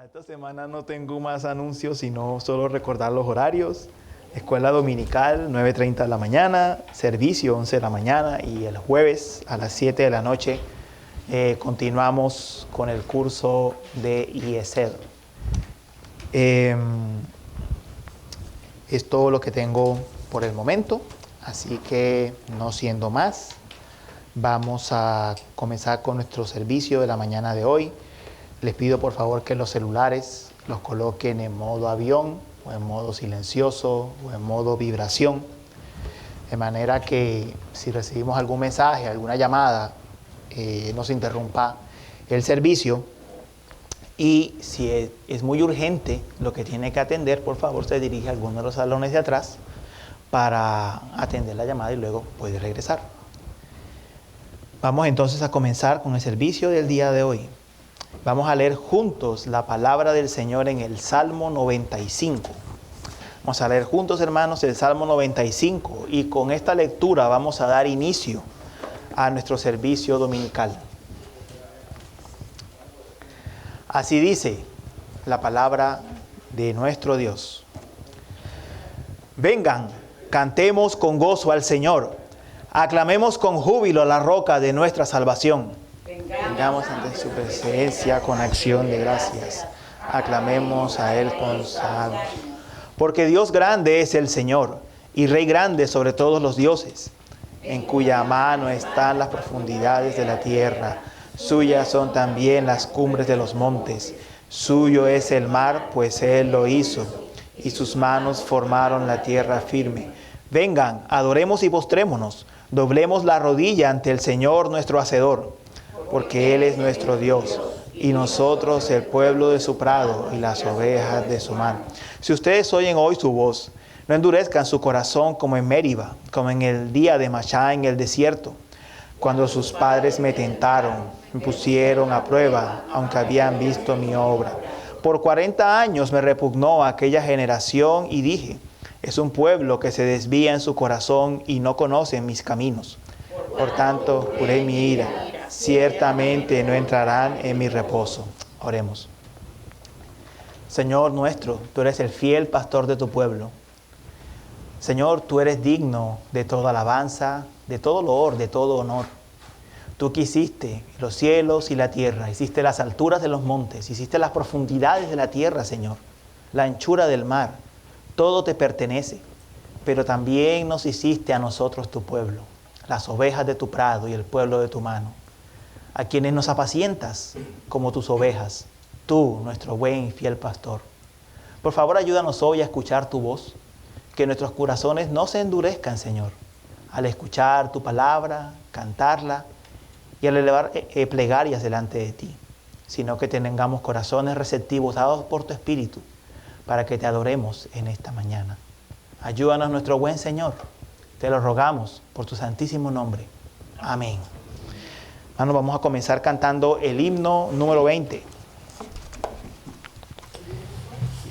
Esta semana no tengo más anuncios, sino solo recordar los horarios. Escuela dominical, 9:30 de la mañana, servicio, 11 de la mañana, y el jueves a las 7 de la noche continuamos con el curso de IESED. Es todo lo que tengo por el momento, así que no siendo más, vamos a comenzar con nuestro servicio de la mañana de hoy. Les pido por favor que los celulares los coloquen en modo avión, o en modo silencioso, o en modo vibración, de manera que si recibimos algún mensaje, alguna llamada, no se interrumpa el servicio. Y si es muy urgente lo que tiene que atender, por favor se dirige a alguno de los salones de atrás para atender la llamada y luego puede regresar. Vamos entonces a comenzar con el servicio del día de hoy. Vamos a leer juntos la palabra del Señor en el Salmo 95. Vamos a leer juntos, hermanos, el Salmo 95, y con esta lectura vamos a dar inicio a nuestro servicio dominical. Así dice la palabra de nuestro Dios. Vengan, cantemos con gozo al Señor, aclamemos con júbilo a la roca de nuestra salvación. Vengamos ante su presencia con acción de gracias. Aclamemos a Él con salmos. Porque Dios grande es el Señor, y Rey grande sobre todos los dioses, en cuya mano están las profundidades de la tierra. Suyas son también las cumbres de los montes. Suyo es el mar, pues Él lo hizo, y sus manos formaron la tierra firme. Vengan, adoremos y postrémonos, doblemos la rodilla ante el Señor nuestro Hacedor. Porque Él es nuestro Dios, y nosotros el pueblo de su prado y las ovejas de su mano. Si ustedes oyen hoy su voz, no endurezcan su corazón como en Meriba, como en el día de Machá en el desierto, cuando sus padres me tentaron, me pusieron a prueba, aunque habían visto mi obra. Por 40 años me repugnó aquella generación y dije, es un pueblo que se desvía en su corazón y no conoce mis caminos. Por tanto, juré mi ira. Ciertamente no entrarán en mi reposo. Oremos. Señor nuestro, tú eres el fiel pastor de tu pueblo. Señor, tú eres digno de toda alabanza, de todo loor, de todo honor. Tú que hiciste los cielos y la tierra, hiciste las alturas de los montes, hiciste las profundidades de la tierra, Señor, la anchura del mar, todo te pertenece. Pero también nos hiciste a nosotros tu pueblo, las ovejas de tu prado y el pueblo de tu mano, a quienes nos apacientas como tus ovejas, tú, nuestro buen y fiel pastor. Por favor, ayúdanos hoy a escuchar tu voz, que nuestros corazones no se endurezcan, Señor, al escuchar tu palabra, cantarla y al elevar plegarias delante de ti, sino que tengamos corazones receptivos dados por tu Espíritu para que te adoremos en esta mañana. Ayúdanos, nuestro buen Señor, te lo rogamos por tu santísimo nombre. Amén. Hermanos, vamos a comenzar cantando el himno número 20.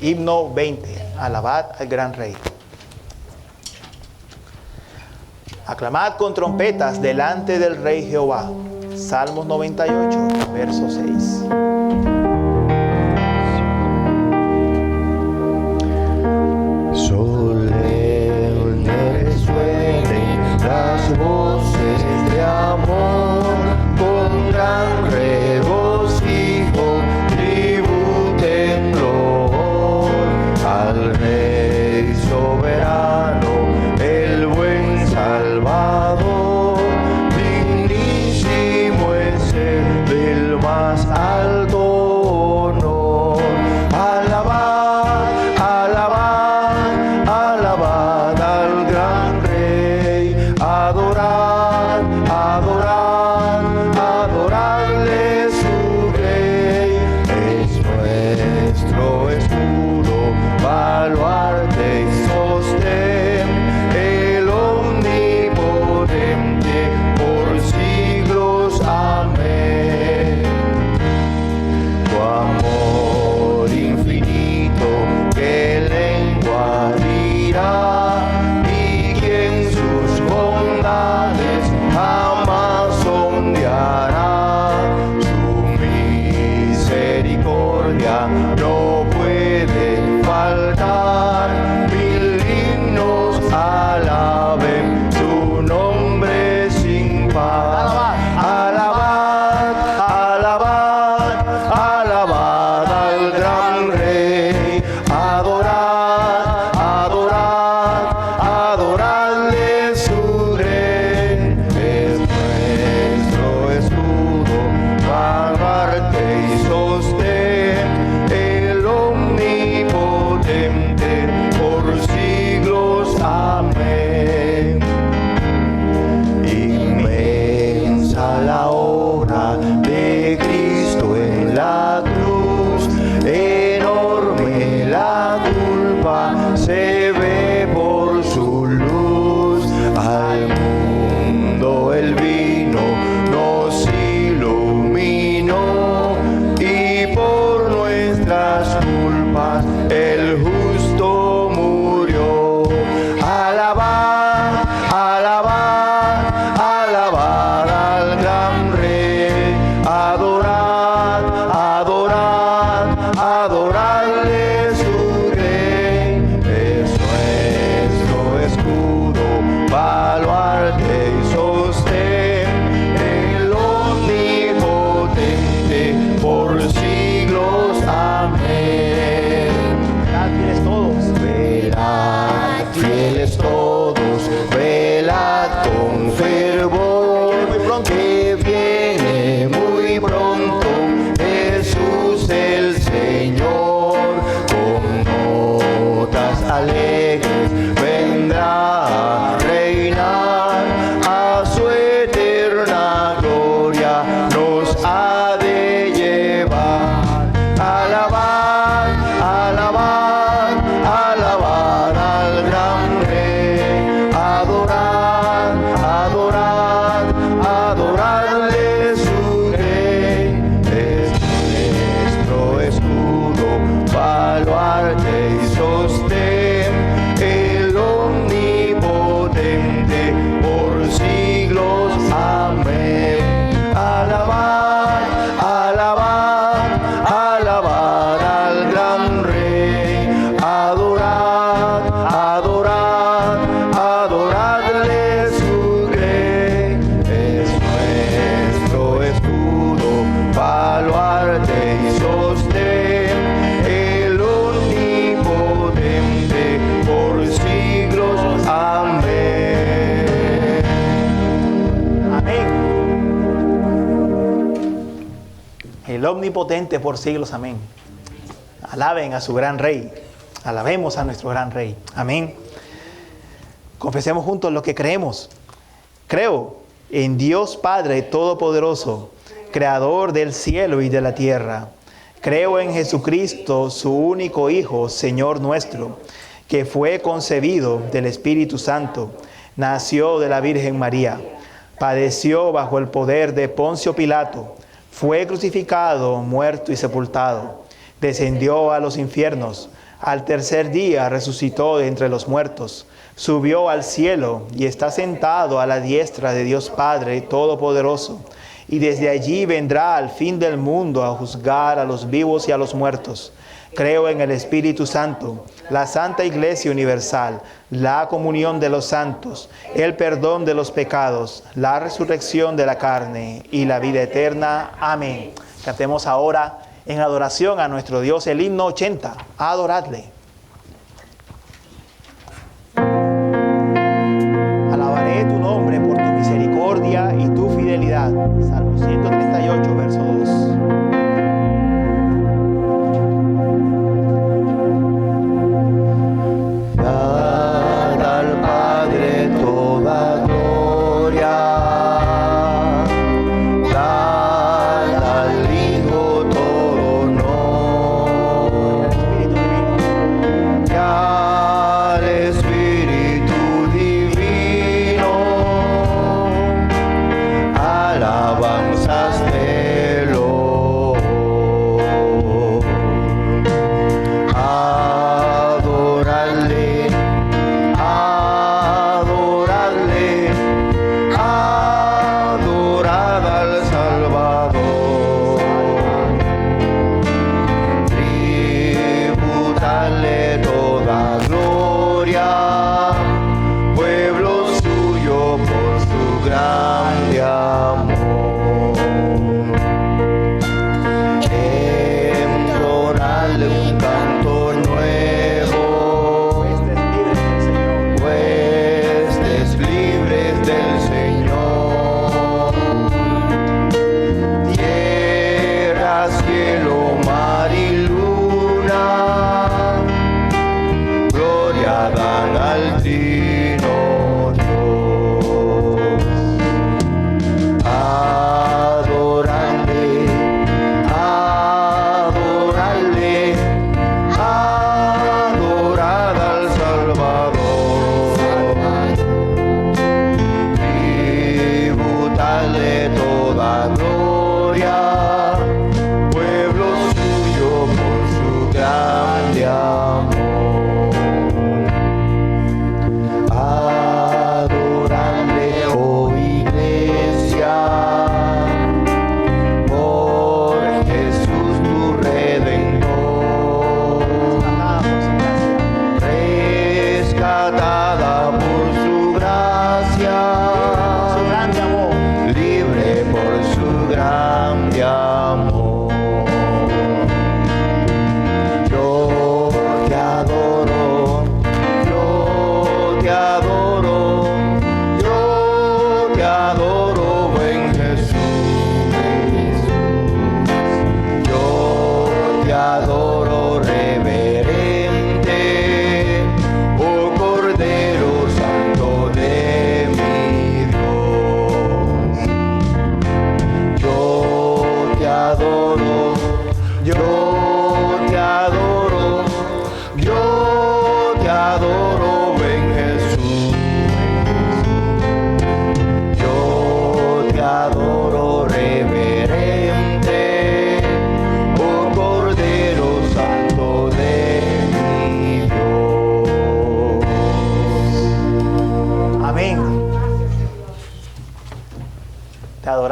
Himno 20. Alabad al gran Rey. Aclamad con trompetas delante del Rey Jehová. Salmos 98, verso 6. Solemne resuenen las voces de amor, con gran regocijo tributen loor al Rey soberano, el buen Salvador. Dignísimo es el del más alto. adorarle su rey, es nuestro escudo, baluarte y sostén, el omnipotente por siglos, amén. Velad fieles todos, Velad con fervor, que viene muy pronto Jesús el Señor, con notas alegres vendrá a reinar, a su eterna gloria nos ha de llevar. Alabad, alabad, alabad al gran Rey, adorad, adorad, adorarle su rey, es nuestro escudo, baluarte y sostén, el omnipotente por siglos, amén. Alabad, alabad, alabad al gran Rey, adorad, adorad, adoradle su rey, es nuestro escudo, baluarte y sostén, el omnipotente por siglos, amén. Amén. El omnipotente por siglos, amén. Alaben a su gran Rey. Alabemos a nuestro gran Rey. Amén. Confesemos juntos lo que creemos. Creo en Dios Padre Todopoderoso, Creador del cielo y de la tierra. Creo en Jesucristo, su único Hijo, Señor nuestro, que fue concebido del Espíritu Santo, nació de la Virgen María, padeció bajo el poder de Poncio Pilato, fue crucificado, muerto y sepultado, descendió a los infiernos, al tercer día resucitó de entre los muertos, subió al cielo y está sentado a la diestra de Dios Padre Todopoderoso, y desde allí vendrá al fin del mundo a juzgar a los vivos y a los muertos. Creo en el Espíritu Santo, la Santa Iglesia Universal, la comunión de los santos, el perdón de los pecados, la resurrección de la carne y la vida eterna. Amén. Cantemos ahora en adoración a nuestro Dios el himno 80. Adoradle. Alabaré tu nombre por tu misericordia y tu fidelidad. Salmo 138, verso 2. Dad al Padre toda gloria, dad al Hijo todo honor, y al Espíritu divino, alabanzas de los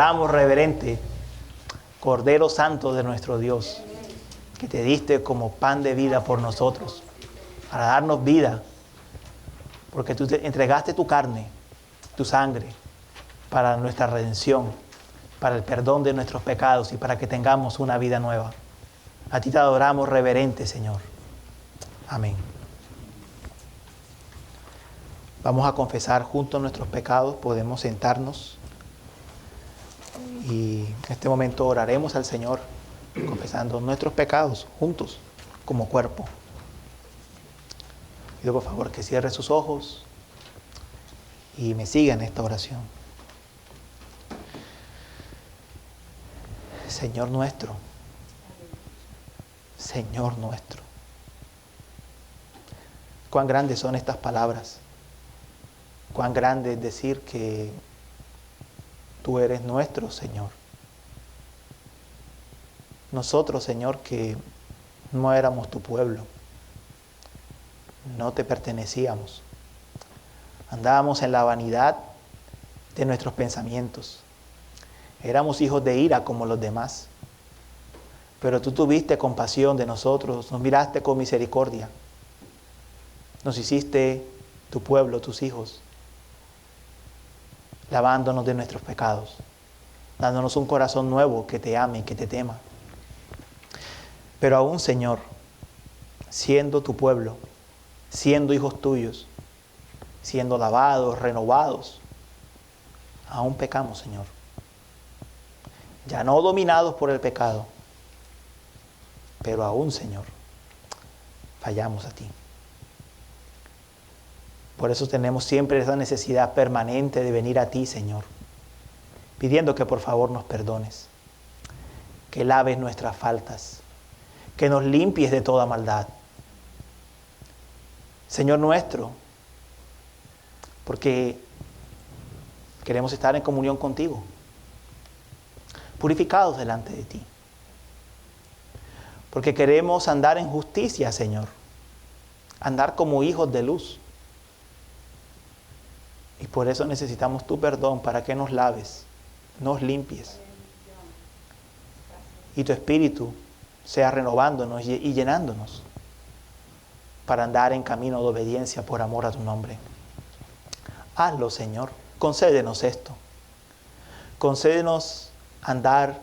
adoramos reverente, Cordero Santo de nuestro Dios, que te diste como pan de vida por nosotros, para darnos vida, porque tú te entregaste tu carne, tu sangre, para nuestra redención, para el perdón de nuestros pecados y para que tengamos una vida nueva. A ti te adoramos reverente, Señor. Amén. Vamos a confesar juntos nuestros pecados, podemos sentarnos y en este momento oraremos al Señor confesando nuestros pecados juntos como cuerpo. Pido por favor que cierre sus ojos y me siga en esta oración. Señor nuestro, Señor nuestro. Cuán grandes son estas palabras. Cuán grande es decir que tú eres nuestro Señor. Nosotros, Señor, que no éramos tu pueblo, no te pertenecíamos. Andábamos en la vanidad de nuestros pensamientos. Éramos hijos de ira como los demás. Pero tú tuviste compasión de nosotros, nos miraste con misericordia. Nos hiciste tu pueblo, tus hijos, lavándonos de nuestros pecados, dándonos un corazón nuevo que te ame y que te tema. Pero aún, Señor, siendo tu pueblo, siendo hijos tuyos, siendo lavados, renovados, aún pecamos, Señor. Ya no dominados por el pecado, pero aún, Señor, fallamos a ti. Por eso tenemos siempre esa necesidad permanente de venir a ti, Señor, pidiendo que por favor nos perdones, que laves nuestras faltas, que nos limpies de toda maldad. Señor nuestro, porque queremos estar en comunión contigo, purificados delante de ti. Porque queremos andar en justicia, Señor, andar como hijos de luz. Y por eso necesitamos tu perdón para que nos laves, nos limpies. Y tu Espíritu sea renovándonos y llenándonos para andar en camino de obediencia por amor a tu nombre. Hazlo, Señor. Concédenos esto. Concédenos andar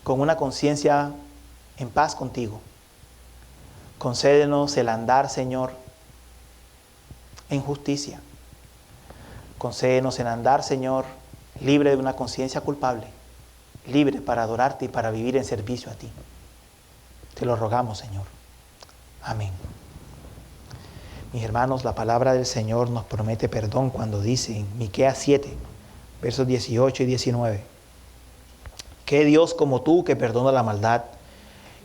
con una conciencia en paz contigo. Concédenos el andar, Señor, en justicia. Concédenos el andar, Señor, libre de una conciencia culpable, libre para adorarte y para vivir en servicio a ti. Te lo rogamos, Señor. Amén. Mis hermanos, la palabra del Señor nos promete perdón cuando dice en Miqueas 7, versos 18 y 19. ¿Qué Dios como tú que perdona la maldad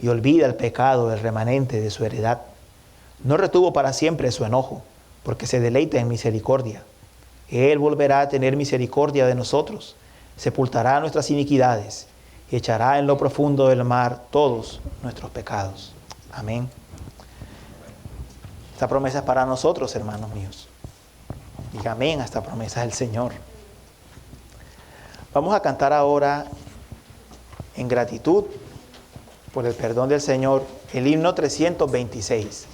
y olvida el pecado del remanente de su heredad? No retuvo para siempre su enojo, porque se deleita en misericordia. Él volverá a tener misericordia de nosotros, sepultará nuestras iniquidades y echará en lo profundo del mar todos nuestros pecados. Amén. Esta promesa es para nosotros, hermanos míos. Diga amén a esta promesa del Señor. Vamos a cantar ahora en gratitud por el perdón del Señor el himno 326.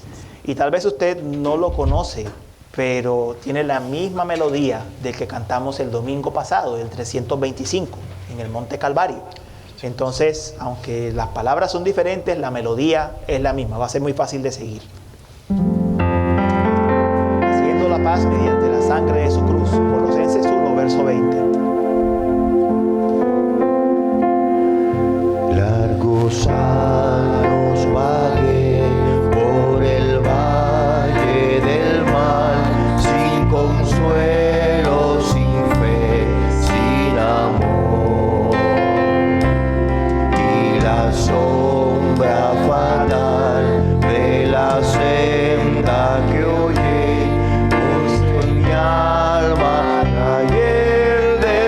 Y tal vez usted no lo conoce, pero tiene la misma melodía del que cantamos el domingo pasado, el 325, en el Monte Calvario. Entonces, aunque las palabras son diferentes, la melodía es la misma, va a ser muy fácil de seguir. Haciendo la paz mediante la sangre de su cruz, Colosenses 1, verso 20. Largos años vagué por el valle del mal, sin consuelo, sin fe, sin amor. Y la sombra fatal de la senda que oye, puso en mi alma ayer de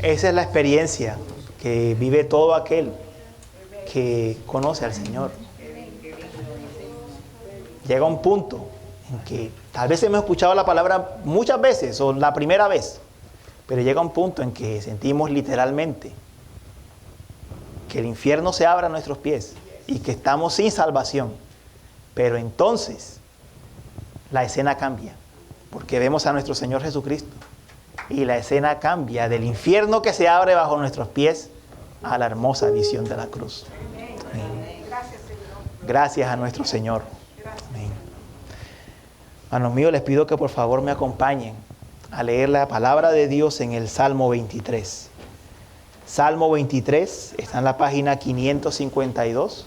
Esa es la experiencia que vive todo aquel que conoce al Señor. Llega un punto en que tal vez hemos escuchado la palabra muchas veces o la primera vez, pero llega un punto en que sentimos literalmente que el infierno se abra a nuestros pies y que estamos sin salvación. Pero entonces la escena cambia, porque vemos a nuestro Señor Jesucristo y la escena cambia del infierno que se abre bajo nuestros pies a la hermosa visión de la cruz. Amén. Gracias a nuestro Señor. Amén. Hermanos míos, les pido que por favor me acompañen a leer la palabra de Dios en el Salmo 23. Salmo 23 está en la página 552.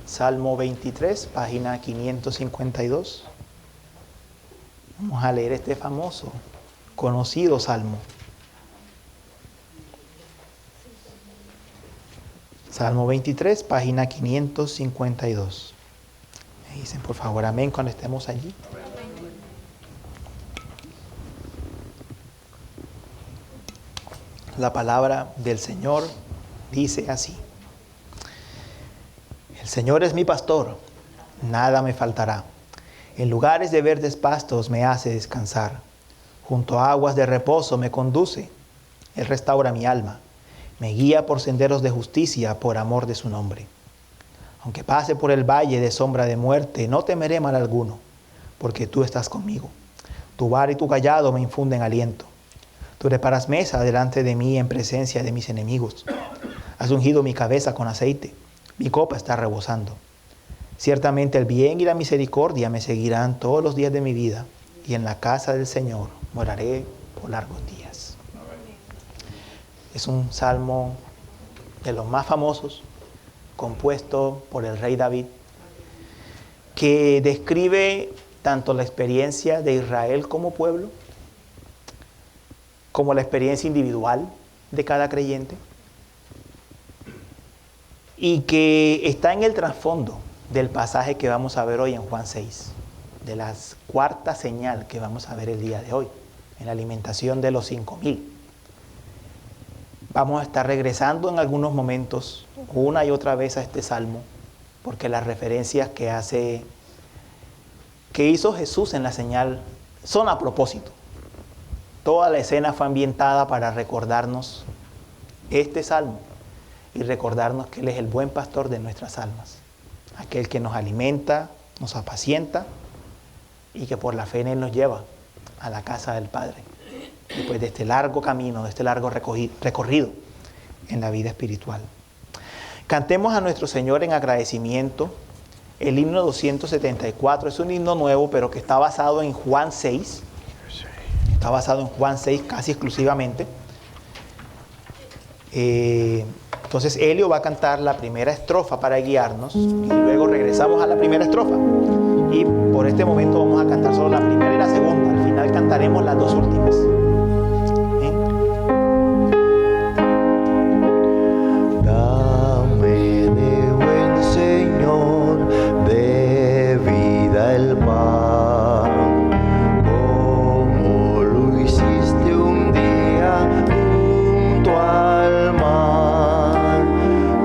Salmo 23, página 552. Vamos a leer este famoso, conocido salmo. Salmo 23, página 552. Me dicen por favor amén cuando estemos allí. La palabra del Señor dice así: el Señor es mi pastor, nada me faltará. En lugares de verdes pastos me hace descansar. Junto a aguas de reposo me conduce. Él restaura mi alma. Me guía por senderos de justicia por amor de su nombre. Aunque pase por el valle de sombra de muerte, no temeré mal alguno, porque tú estás conmigo. Tu vara y tu cayado me infunden aliento. Tú preparas mesa delante de mí en presencia de mis enemigos. Has ungido mi cabeza con aceite. Mi copa está rebosando. Ciertamente el bien y la misericordia me seguirán todos los días de mi vida, y en la casa del Señor moraré por largos días. Es un salmo de los más famosos, compuesto por el rey David, que describe tanto la experiencia de Israel como pueblo, como la experiencia individual de cada creyente, y que está en el trasfondo del pasaje que vamos a ver hoy en Juan 6, de la cuarta señal que vamos a ver el día de hoy, en la alimentación de los 5,000. Vamos a estar regresando en algunos momentos, una y otra vez, a este salmo, porque las referencias que hizo Jesús en la señal son a propósito. Toda la escena fue ambientada para recordarnos este salmo y recordarnos que Él es el buen pastor de nuestras almas, aquel que nos alimenta, nos apacienta y que por la fe en Él nos lleva a la casa del Padre, después de este largo camino, de este largo recorrido en la vida espiritual. Cantemos a nuestro Señor en agradecimiento el himno 274. Es un himno nuevo, pero que está basado en Juan 6. Está basado en Juan 6 casi exclusivamente. Entonces Elio va a cantar la primera estrofa para guiarnos y luego regresamos a la primera estrofa. Y por este momento vamos a cantar solo la primera y la segunda. Al final cantaremos las dos últimas. Dame de buen Señor, de vida el pan, como lo hiciste un día junto al mar.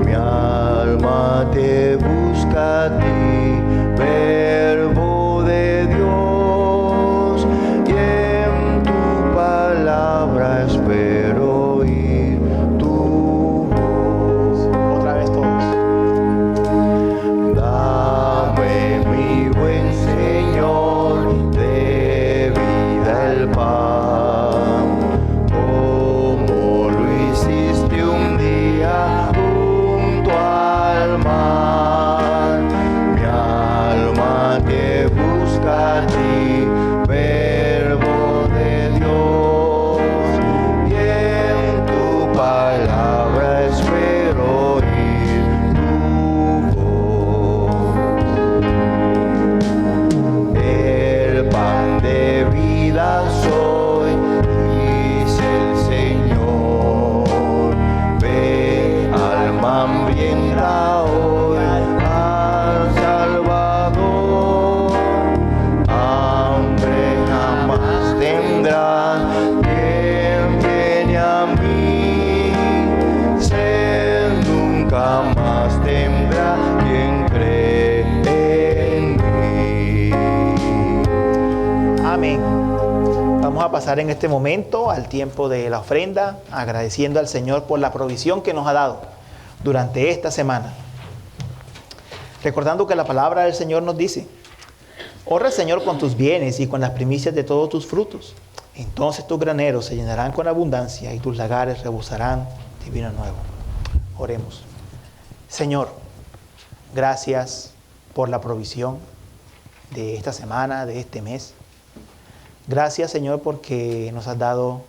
Mi alma te busca a ti, Verbo de Dios, y en tu vamos a pasar en este momento al tiempo de la ofrenda, agradeciendo al Señor por la provisión que nos ha dado durante esta semana. Recordando que la palabra del Señor nos dice: honra al Señor con tus bienes y con las primicias de todos tus frutos. Entonces tus graneros se llenarán con abundancia y tus lagares rebosarán de vino nuevo. Oremos. Señor, gracias por la provisión de esta semana, de este mes. Gracias, Señor, porque nos has dado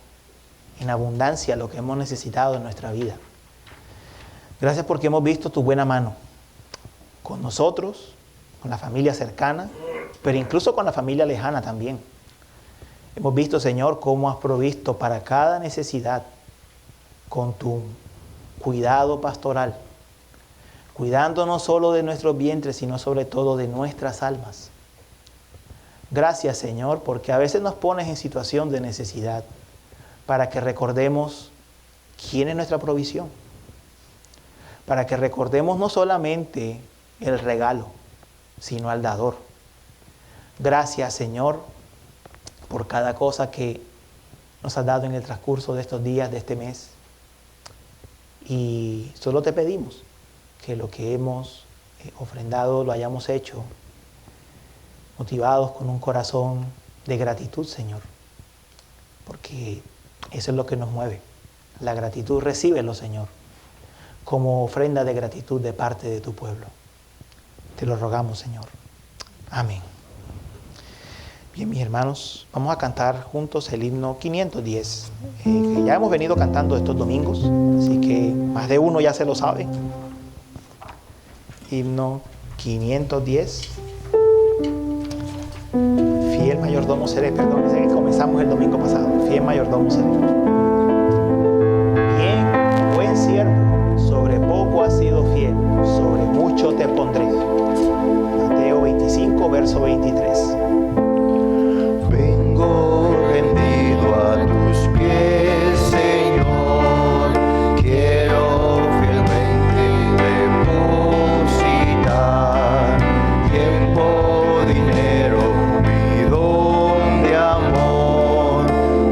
en abundancia lo que hemos necesitado en nuestra vida. Gracias porque hemos visto tu buena mano con nosotros, con la familia cercana, pero incluso con la familia lejana también. Hemos visto, Señor, cómo has provisto para cada necesidad con tu cuidado pastoral, cuidando no solo de nuestros vientres, sino sobre todo de nuestras almas. Gracias, Señor, porque a veces nos pones en situación de necesidad para que recordemos quién es nuestra provisión, para que recordemos no solamente el regalo, sino al dador. Gracias, Señor, por cada cosa que nos has dado en el transcurso de estos días, de este mes. Y solo te pedimos que lo que hemos ofrendado lo hayamos hecho motivados con un corazón de gratitud, Señor, porque eso es lo que nos mueve. La gratitud, recíbelo, Señor, como ofrenda de gratitud de parte de tu pueblo. Te lo rogamos, Señor. Amén. Bien, mis hermanos, vamos a cantar juntos el himno 510, que ya hemos venido cantando estos domingos, así que más de uno ya se lo sabe. Himno 510. Fiel mayordomo seré, perdón, desde que comenzamos el domingo pasado. Fiel mayordomo seré. Bien, buen siervo, sobre poco has sido fiel, sobre mucho te pondré. Mateo 25, verso 23. Vengo rendido a tus pies, Señor, quiero fielmente depositar tiempo, dinero, mi don de amor,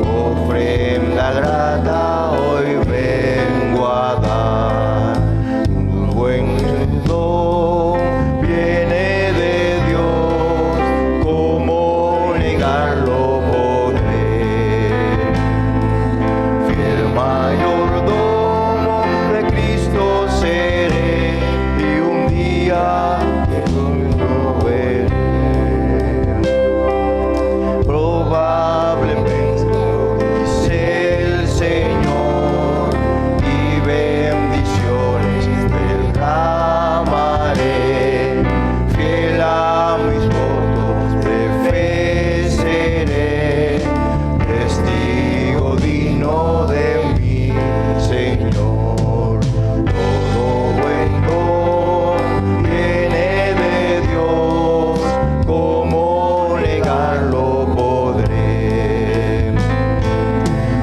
ofrenda grata hoy vengo a dar. Un buen don viene de Dios, ¿cómo negarlo podré? Fiel mayordomo de Cristo seré y un día el mundo veré. Probablemente dice el Señor y bendiciones derramaré. Fiel a mis votos de fe seré, testigo digno de mi Señor. Todo buen don viene de Dios, ¿cómo negarlo podré?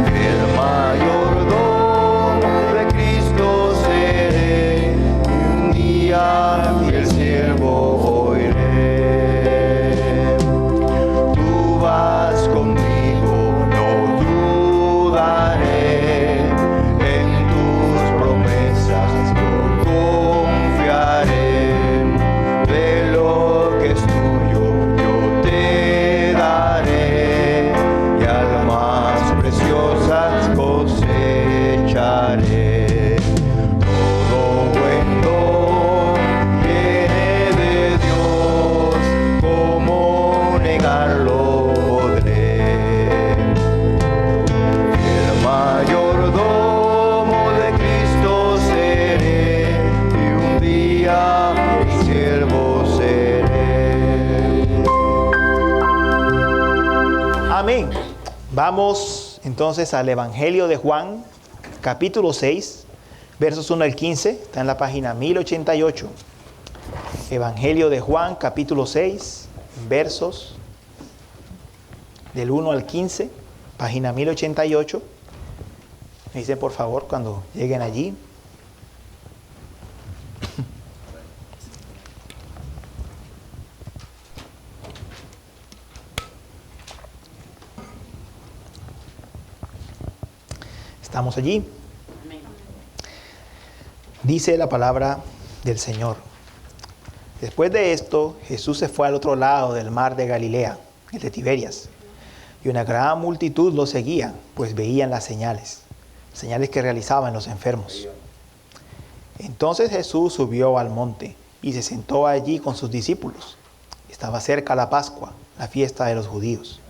Fiel mayordomo de Cristo seré, y un día fiel siervo oiré. Tú vas conmigo, no dudaré, en tus promesas yo confiaré. De lo que es tuyo yo te daré, y almas preciosas cosecharé. Todo buen don viene de Dios, ¿cómo negarlo podré? Fiel mayordomo de Cristo seré, y un día mi siervo seré. Amén. Vamos entonces al Evangelio de Juan, capítulo 6, versos 1 al 15. Está en la página 1088. Evangelio de Juan, capítulo 6, versos del 1 al 15, página 1088. Me dicen por favor cuando lleguen allí. ¿Estamos allí? Dice la palabra del Señor. Después de esto, Jesús se fue al otro lado del mar de Galilea, el de Tiberias, y una gran multitud lo seguía, pues veían las señales que realizaban los enfermos. Entonces Jesús subió al monte y se sentó allí con sus discípulos. Estaba cerca la Pascua, la fiesta de los judíos.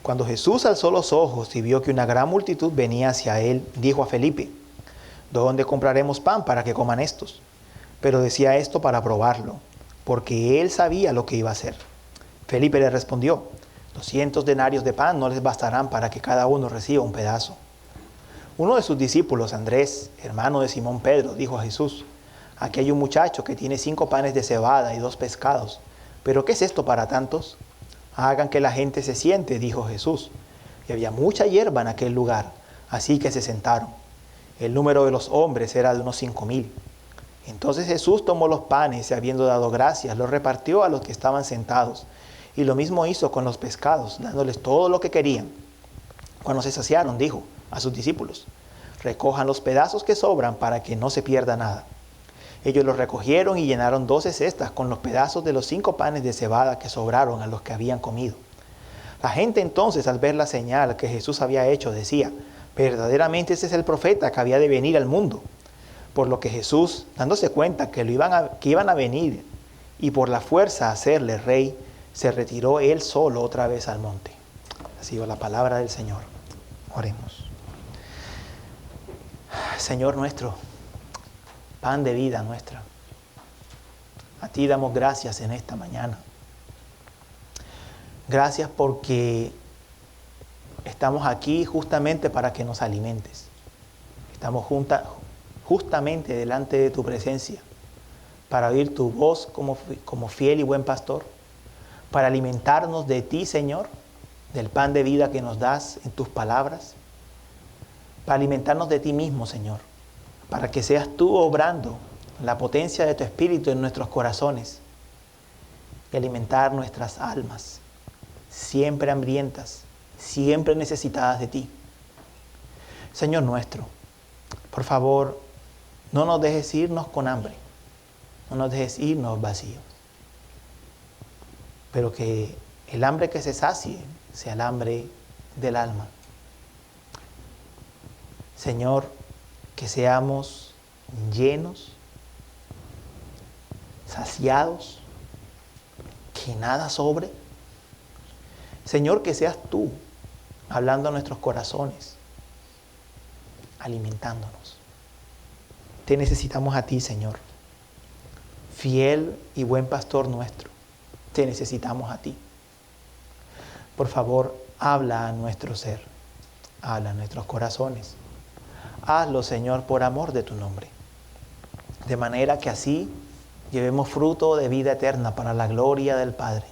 Cuando Jesús alzó los ojos y vio que una gran multitud venía hacia él, dijo a Felipe: ¿dónde compraremos pan para que coman estos? Pero decía esto para probarlo, porque él sabía lo que iba a hacer. Felipe le respondió: 200 denarios de pan no les bastarán para que cada uno reciba un pedazo. Uno de sus discípulos, Andrés, hermano de Simón Pedro, dijo a Jesús: aquí hay un muchacho que tiene 5 panes de cebada y 2 pescados. ¿Pero qué es esto para tantos? Hagan que la gente se siente, dijo Jesús. Y había mucha hierba en aquel lugar, así que se sentaron. El número de los hombres era de unos 5,000. Entonces Jesús tomó los panes y, habiendo dado gracias, los repartió a los que estaban sentados. Y lo mismo hizo con los pescados, dándoles todo lo que querían. Cuando se saciaron, dijo a sus discípulos: recojan los pedazos que sobran para que no se pierda nada. Ellos los recogieron y llenaron 12 cestas con los pedazos de los 5 panes de cebada que sobraron a los que habían comido. La gente entonces, al ver la señal que Jesús había hecho, decía: verdaderamente ese es el profeta que había de venir al mundo. Por lo que Jesús, dándose cuenta que iban a venir y por la fuerza a hacerle rey, se retiró él solo otra vez al monte. Ha sido la palabra del Señor. Oremos. Señor nuestro, pan de vida nuestra, a ti damos gracias en esta mañana. Gracias porque estamos aquí justamente para que nos alimentes. Estamos justamente delante de tu presencia para oír tu voz como fiel y buen pastor, para alimentarnos de ti, Señor, del pan de vida que nos das en tus palabras, para alimentarnos de ti mismo, Señor, para que seas tú obrando la potencia de tu Espíritu en nuestros corazones y alimentar nuestras almas, siempre hambrientas, siempre necesitadas de ti. Señor nuestro, por favor, no nos dejes irnos con hambre, no nos dejes irnos vacíos, pero que el hambre que se sacie sea el hambre del alma. Señor, que seamos llenos, saciados, que nada sobre. Señor, que seas tú hablando a nuestros corazones, alimentándonos. Te necesitamos a ti, Señor, fiel y buen pastor nuestro. Te necesitamos a ti. Por favor, habla a nuestro ser, habla a nuestros corazones. Hazlo, Señor, por amor de tu nombre, de manera que así llevemos fruto de vida eterna para la gloria del Padre.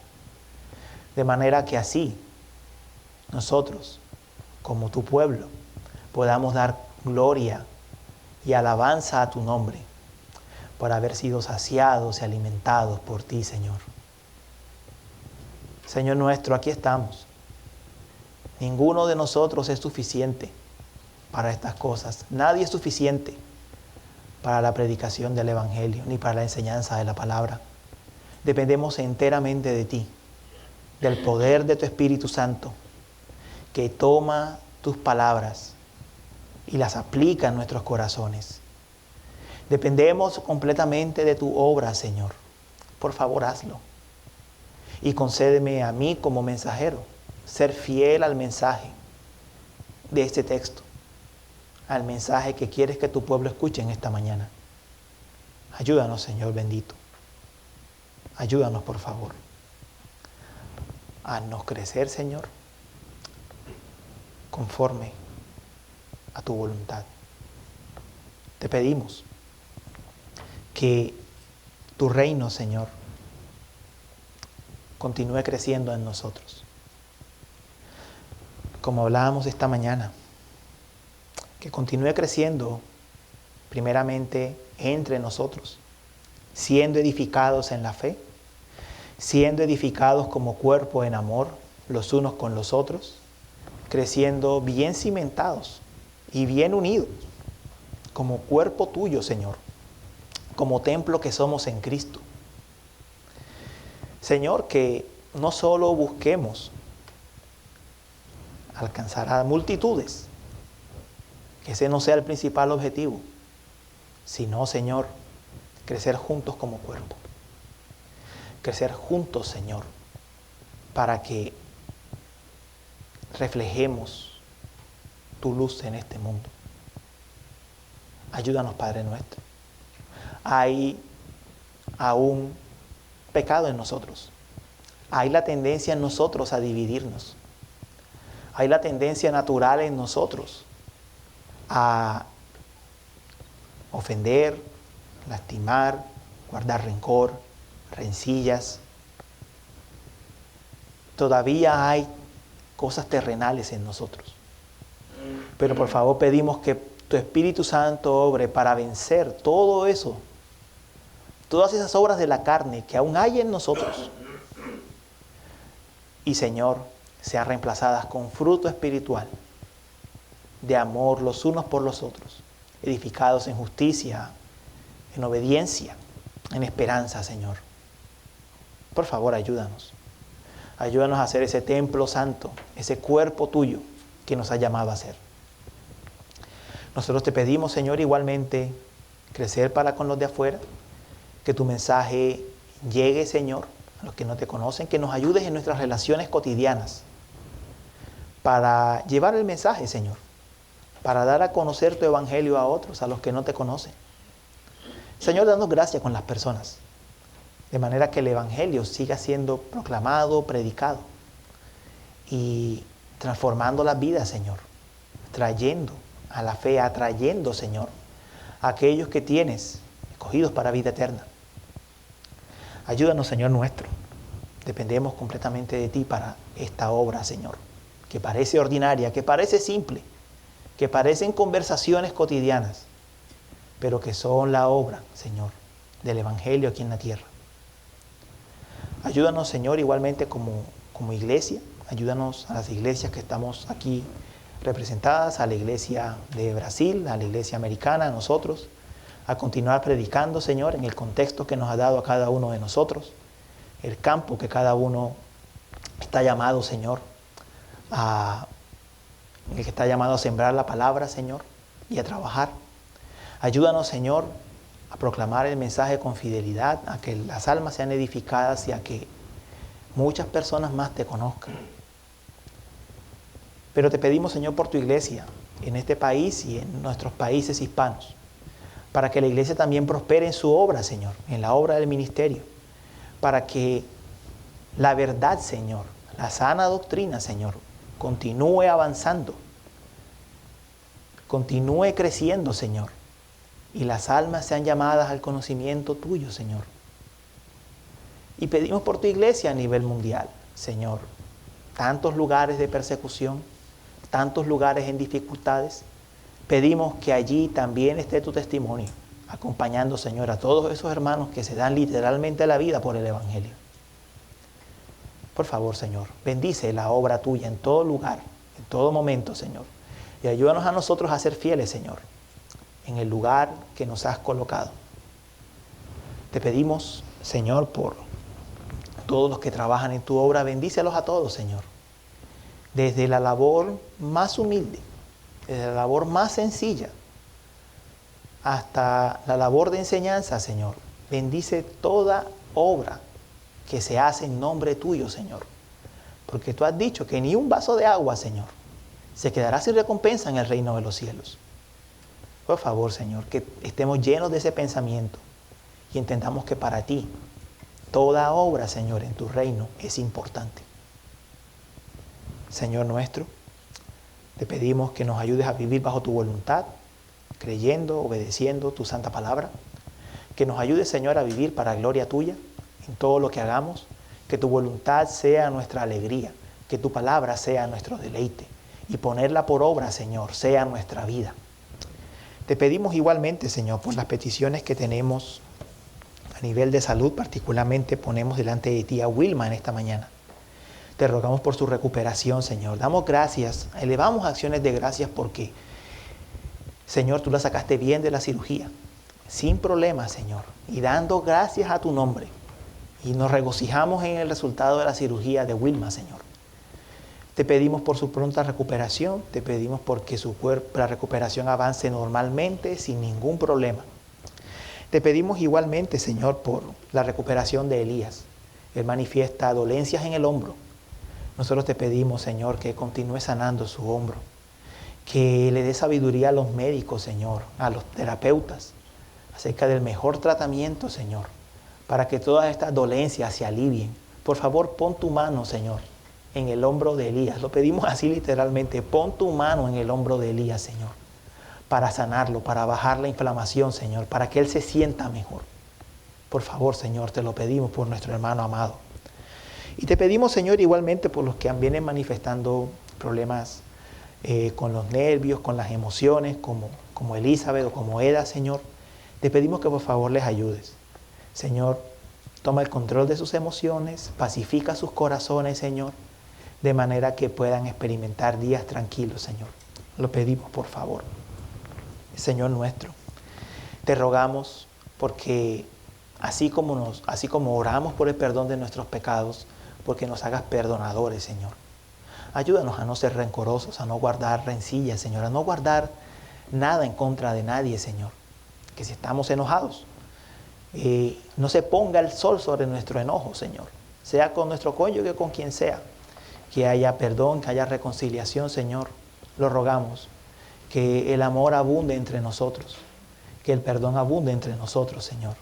De manera que así nosotros, como tu pueblo, podamos dar gloria y alabanza a tu nombre por haber sido saciados y alimentados por ti, Señor. Señor nuestro, aquí estamos. Ninguno de nosotros es suficiente para estas cosas. Nadie es suficiente para la predicación del Evangelio, ni para la enseñanza de la palabra. Dependemos enteramente de ti, del poder de tu Espíritu Santo, que toma tus palabras y las aplica en nuestros corazones. Dependemos completamente de tu obra, Señor. Por favor, hazlo. Y concédeme a mí como mensajero ser fiel al mensaje de este texto, al mensaje que quieres que tu pueblo escuche en esta mañana. Ayúdanos, Señor bendito. Ayúdanos, por favor. Haznos crecer, Señor, conforme a tu voluntad. Te pedimos que tu reino, Señor, continúe creciendo en nosotros. Como hablábamos esta mañana, que continúe creciendo primeramente entre nosotros, siendo edificados en la fe, siendo edificados como cuerpo en amor los unos con los otros, creciendo bien cimentados y bien unidos, como cuerpo tuyo, Señor, como templo que somos en Cristo. Señor, que no solo busquemos alcanzar a multitudes, que ese no sea el principal objetivo, sino, Señor, crecer juntos como cuerpo. Crecer juntos, Señor, para que reflejemos tu luz en este mundo. Ayúdanos, Padre nuestro. Hay aún pecado en nosotros. Hay la tendencia en nosotros a dividirnos. Hay la tendencia natural en nosotros a ofender, lastimar, guardar rencor, rencillas. Todavía hay cosas terrenales en nosotros. Pero por favor pedimos que tu Espíritu Santo obre para vencer todo eso, todas esas obras de la carne que aún hay en nosotros. Y Señor, sean reemplazadas con fruto espiritual de amor los unos por los otros, edificados en justicia, en obediencia, en esperanza, Señor. Por favor, ayúdanos. Ayúdanos a hacer ese templo santo, ese cuerpo tuyo que nos ha llamado a ser. Nosotros te pedimos, Señor, igualmente crecer para con los de afuera, que tu mensaje llegue, Señor, a los que no te conocen, que nos ayudes en nuestras relaciones cotidianas para llevar el mensaje, Señor, para dar a conocer tu evangelio a otros, a los que no te conocen. Señor, danos gracia con las personas, de manera que el evangelio siga siendo proclamado, predicado y transformando las vidas, Señor, trayendo a la fe, atrayendo, Señor, a aquellos que tienes escogidos para vida eterna. Ayúdanos, Señor nuestro. Dependemos completamente de ti para esta obra, Señor, que parece ordinaria, que parece simple, que parecen conversaciones cotidianas, pero que son la obra, Señor, del evangelio aquí en la tierra. Ayúdanos, Señor, igualmente como iglesia. Ayúdanos a las iglesias que estamos aquí representadas, a la iglesia de Brasil, a la iglesia americana, a nosotros, a continuar predicando, Señor, en el contexto que nos ha dado a cada uno de nosotros, el campo que cada uno está llamado, Señor, el que está llamado a sembrar la palabra, Señor, y a trabajar. Ayúdanos, Señor, a proclamar el mensaje con fidelidad, a que las almas sean edificadas y a que muchas personas más te conozcan. Pero te pedimos, Señor, por tu iglesia, en este país y en nuestros países hispanos, para que la iglesia también prospere en su obra, Señor, en la obra del ministerio, para que la verdad, Señor, la sana doctrina, Señor, continúe avanzando, continúe creciendo, Señor, y las almas sean llamadas al conocimiento tuyo, Señor. Y pedimos por tu iglesia a nivel mundial, Señor, tantos lugares de persecución, tantos lugares en dificultades. Pedimos que allí también esté tu testimonio, acompañando, Señor, a todos esos hermanos que se dan literalmente la vida por el evangelio. Por favor, Señor, bendice la obra tuya en todo lugar, en todo momento, Señor. Y ayúdanos a nosotros a ser fieles, Señor, en el lugar que nos has colocado. Te pedimos, Señor, por todos los que trabajan en tu obra, bendícelos a todos, Señor. Desde la labor más humilde, desde la labor más sencilla, hasta la labor de enseñanza, Señor. Bendice toda obra que se hace en nombre tuyo, Señor. Porque tú has dicho que ni un vaso de agua, Señor, se quedará sin recompensa en el reino de los cielos. Por favor, Señor, que estemos llenos de ese pensamiento y entendamos que para ti toda obra, Señor, en tu reino es importante. Señor nuestro, te pedimos que nos ayudes a vivir bajo tu voluntad, creyendo, obedeciendo tu santa palabra. Que nos ayudes, Señor, a vivir para gloria tuya en todo lo que hagamos. Que tu voluntad sea nuestra alegría, que tu palabra sea nuestro deleite y ponerla por obra, Señor, sea nuestra vida. Te pedimos igualmente, Señor, por las peticiones que tenemos a nivel de salud, particularmente ponemos delante de ti a Wilma en esta mañana. Te rogamos por su recuperación, Señor. Damos gracias, elevamos acciones de gracias porque Señor, tú la sacaste bien de la cirugía, sin problemas, Señor, y dando gracias a tu nombre. Y nos regocijamos en el resultado de la cirugía de Wilma, Señor. Te pedimos por su pronta recuperación, te pedimos porque la recuperación avance normalmente, sin ningún problema. Te pedimos igualmente, Señor, por la recuperación de Elías. Él manifiesta dolencias en el hombro. Nosotros te pedimos, Señor, que continúe sanando su hombro, que le dé sabiduría a los médicos, Señor, a los terapeutas, acerca del mejor tratamiento, Señor, para que todas estas dolencias se alivien. Por favor, pon tu mano, Señor, en el hombro de Elías. Lo pedimos así literalmente. Pon tu mano en el hombro de Elías, Señor, para sanarlo, para bajar la inflamación, Señor, para que él se sienta mejor. Por favor, Señor, te lo pedimos por nuestro hermano amado. Y te pedimos, Señor, igualmente por los que vienen manifestando problemas con los nervios, con las emociones, como Elizabeth o como Eda, Señor. Te pedimos que por favor les ayudes. Señor, toma el control de sus emociones, pacifica sus corazones, Señor, de manera que puedan experimentar días tranquilos, Señor. Lo pedimos, por favor. Señor nuestro, te rogamos porque así como oramos por el perdón de nuestros pecados, porque nos hagas perdonadores, Señor. Ayúdanos a no ser rencorosos, a no guardar rencillas, Señor, a no guardar nada en contra de nadie, Señor. Que si estamos enojados, no se ponga el sol sobre nuestro enojo, Señor. Sea con nuestro cónyuge, con quien sea. Que haya perdón, que haya reconciliación, Señor. Lo rogamos. Que el amor abunde entre nosotros. Que el perdón abunde entre nosotros, Señor.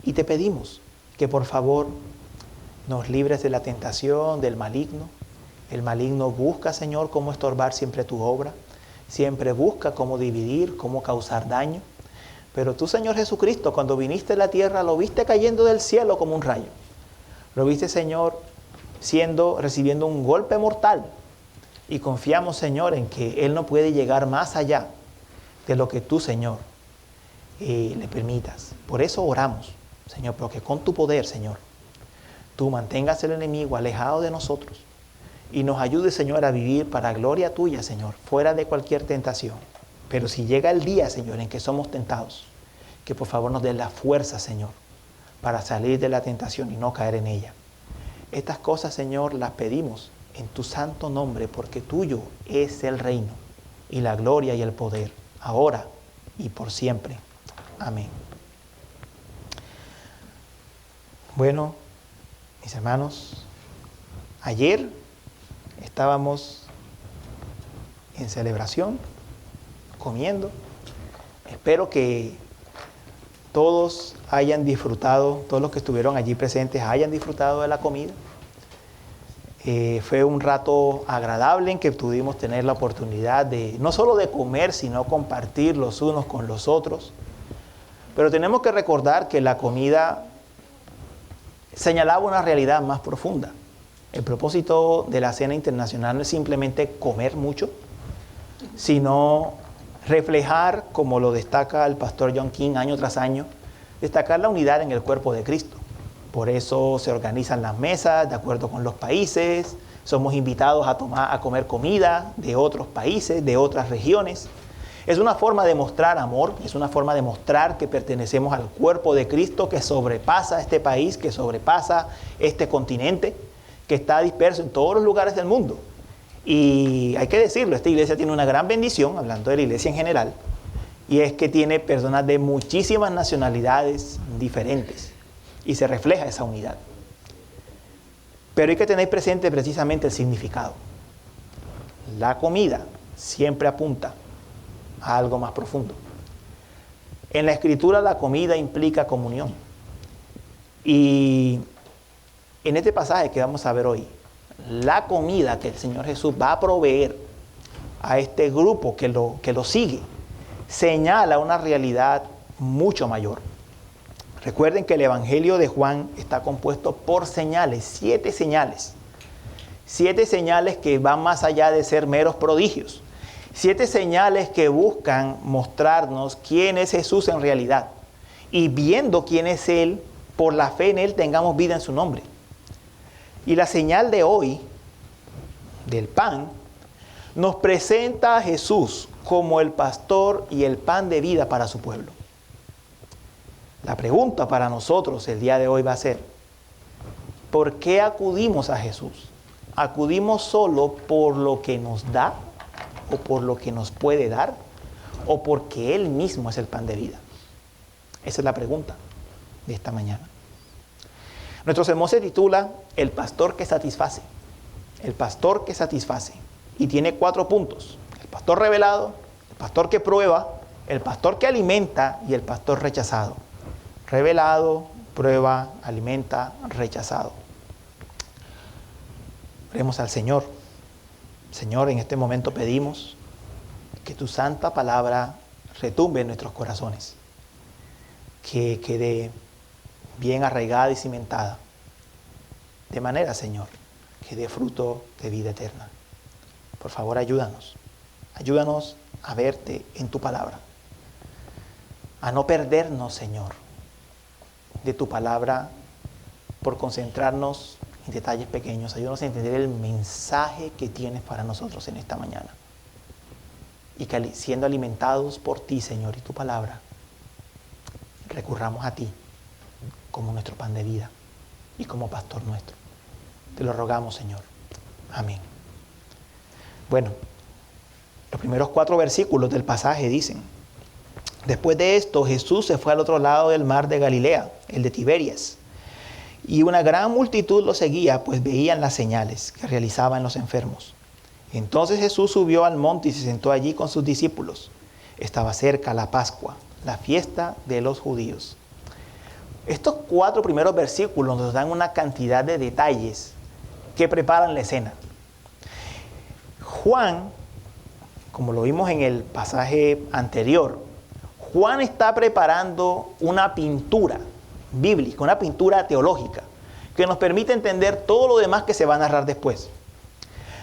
Y te pedimos que por favor nos libres de la tentación, del maligno. El maligno busca, Señor, cómo estorbar siempre tu obra. Siempre busca cómo dividir, cómo causar daño. Pero tú, Señor Jesucristo, cuando viniste a la tierra, lo viste cayendo del cielo como un rayo. Lo viste, Señor, recibiendo un golpe mortal. Y confiamos, Señor, en que Él no puede llegar más allá de lo que tú, Señor, le permitas. Por eso oramos, Señor, porque con tu poder, Señor, tú mantengas el enemigo alejado de nosotros y nos ayudes, Señor, a vivir para gloria tuya, Señor, fuera de cualquier tentación. Pero si llega el día, Señor, en que somos tentados, que por favor nos des la fuerza, Señor, para salir de la tentación y no caer en ella. Estas cosas, Señor, las pedimos en tu santo nombre, porque tuyo es el reino y la gloria y el poder, ahora y por siempre. Amén. Bueno, mis hermanos, ayer estábamos en celebración, comiendo. Espero que todos hayan disfrutado, todos los que estuvieron allí presentes hayan disfrutado de la comida. Fue un rato agradable en que pudimos tener la oportunidad de no solo de comer, sino compartir los unos con los otros. Pero tenemos que recordar que la comida señalaba una realidad más profunda. El propósito de la Cena Internacional no es simplemente comer mucho, sino reflejar, como lo destaca el pastor John King año tras año, destacar la unidad en el cuerpo de Cristo. Por eso se organizan las mesas de acuerdo con los países, somos invitados a comer comida de otros países, de otras regiones. Es una forma de mostrar amor, es una forma de mostrar que pertenecemos al cuerpo de Cristo que sobrepasa este país, que sobrepasa este continente, que está disperso en todos los lugares del mundo. Y hay que decirlo, esta iglesia tiene una gran bendición, hablando de la iglesia en general, y es que tiene personas de muchísimas nacionalidades diferentes, y se refleja esa unidad. Pero hay que tener presente precisamente el significado. La comida siempre apunta a algo más profundo. En la Escritura la comida implica comunión. Y en este pasaje que vamos a ver hoy, la comida que el Señor Jesús va a proveer a este grupo que lo sigue, señala una realidad mucho mayor. Recuerden que el Evangelio de Juan está compuesto por señales, 7 señales. 7 señales que van más allá de ser meros prodigios. 7 señales que buscan mostrarnos quién es Jesús en realidad. Y viendo quién es Él, por la fe en Él tengamos vida en su nombre. Y la señal de hoy, del pan, nos presenta a Jesús como el pastor y el pan de vida para su pueblo. La pregunta para nosotros el día de hoy va a ser, ¿por qué acudimos a Jesús? ¿Acudimos solo por lo que nos da o por lo que nos puede dar o porque Él mismo es el pan de vida? Esa es la pregunta de esta mañana. Nuestro sermón se titula El pastor que satisface. El pastor que satisface. Y tiene 4 puntos. El pastor revelado, el pastor que prueba, el pastor que alimenta y el pastor rechazado. Revelado, prueba, alimenta, rechazado. Oremos al Señor. Señor, en este momento pedimos que tu santa palabra retumbe en nuestros corazones. Que quede bien arraigada y cimentada. De manera, Señor, que dé fruto de vida eterna. Por favor, ayúdanos. Ayúdanos a verte en tu palabra. A no perdernos, Señor, de tu palabra por concentrarnos en detalles pequeños. Ayúdanos a entender el mensaje que tienes para nosotros en esta mañana. Y que siendo alimentados por ti, Señor, y tu palabra, recurramos a ti como nuestro pan de vida y como pastor nuestro. Te lo rogamos, Señor. Amén. Bueno, los primeros 4 versículos del pasaje dicen: después de esto, Jesús se fue al otro lado del mar de Galilea, el de Tiberias, y una gran multitud lo seguía, pues veían las señales que realizaban los enfermos. Entonces Jesús subió al monte y se sentó allí con sus discípulos. Estaba cerca la Pascua, la fiesta de los judíos. Estos 4 primeros versículos nos dan una cantidad de detalles que preparan la escena. Juan, como lo vimos en el pasaje anterior, Juan está preparando una pintura bíblica, una pintura teológica, que nos permite entender todo lo demás que se va a narrar después.